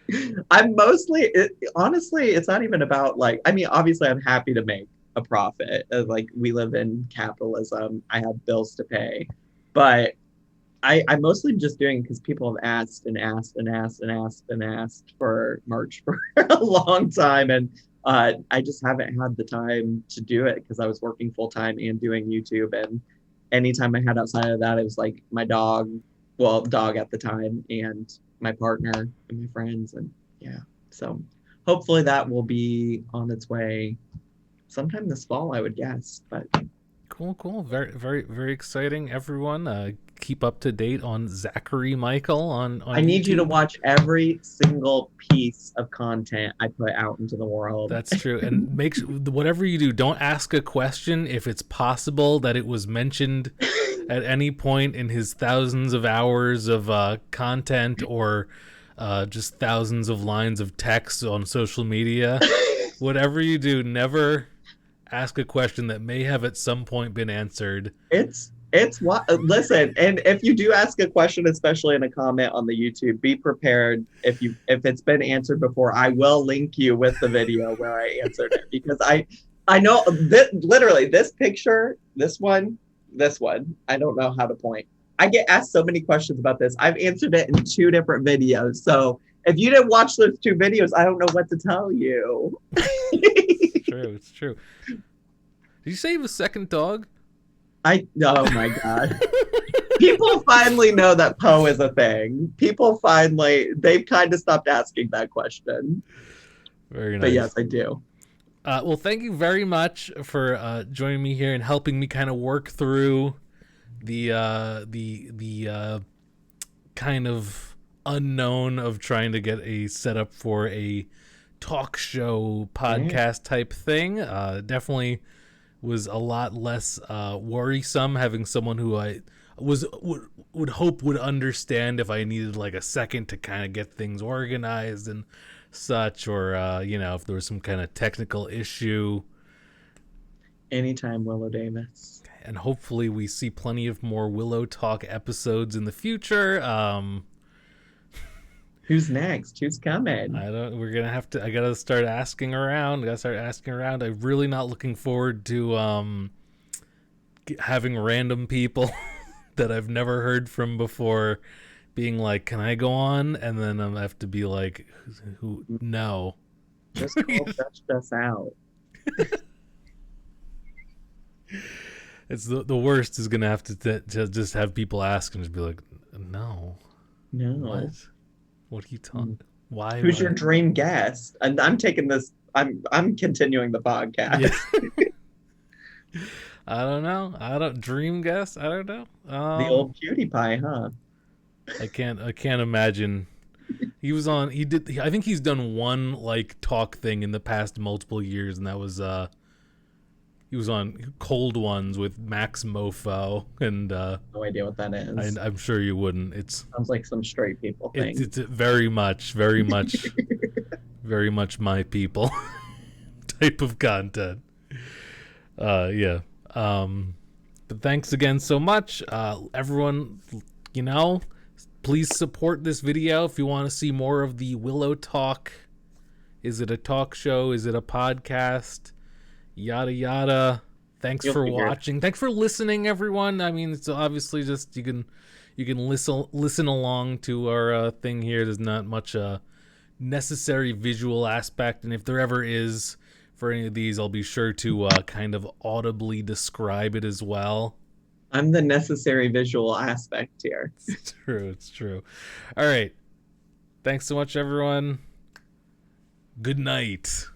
I'm mostly, honestly, it's not even about obviously I'm happy to make a profit. Like, we live in capitalism. I have bills to pay. But I'm mostly just doing because people have asked and asked and asked and asked and asked for merch for a long time. And I just haven't had the time to do it because I was working full time and doing YouTube. And anytime I had outside of that, it was like my dog at the time, and my partner and my friends. And so hopefully that will be on its way sometime this fall, I would guess. But cool. Very, very, very exciting, everyone. Keep up to date on Zachary Michael on I need YouTube. You to watch every single piece of content I put out into the world. That's true. And make sure, whatever you do, don't ask a question if it's possible that it was mentioned at any point in his thousands of hours of content, or just thousands of lines of text on social media. Whatever you do, never ask a question that may have at some point been answered. It's It's what, listen, and if you do ask a question, especially in a comment on the YouTube, be prepared. If it's been answered before, I will link you with the video where I answered it, because I know that literally this picture, this one, I don't know how to point. I get asked so many questions about this. I've answered it in 2 different videos. So if you didn't watch those 2 videos, I don't know what to tell you. It's true. Did you say you have a second dog? Oh my God. People finally know that Poe is a thing. They've kind of stopped asking that question. Very nice. But yes, I do. Well, thank you very much for joining me here and helping me kind of work through the kind of unknown of trying to get a setup for a talk show podcast type thing. Definitely was a lot less worrisome having someone who I would hope would understand if I needed like a second to kind of get things organized and such, or if there was some kind of technical issue. Anytime, Willow Davis. And hopefully we see plenty of more WiLLoTalk episodes in the future. Who's next? Who's coming? I gotta start asking around. I'm really not looking forward to having random people that I've never heard from before being like, can I go on? And then I have to be like, who? No. Just call us out. It's the worst is gonna have to just have people ask and just be like, no. What are you talking? Why? Who's your dream guest? And I'm taking this. I'm continuing the podcast. Yeah. I don't know. Dream guest. I don't know. The old PewDiePie, huh? I can't imagine. I think he's done one like talk thing in the past multiple years, and that was he was on Cold Ones with Max Mofo, and no idea what that is. I'm sure you wouldn't. Sounds like some straight people thing. It's very much very much my people type of content. Yeah. But thanks again so much, everyone. Please support this video if you want to see more of the WiLLoTalk. Is it a talk show? Is it a podcast? Yada yada. Thanks for watching. Thanks for listening, everyone. I mean, it's obviously just you can listen along to our thing here. There's not much necessary visual aspect, and if there ever is for any of these, I'll be sure to kind of audibly describe it as well. I'm the necessary visual aspect here. It's true. All right. Thanks so much, everyone. Good night.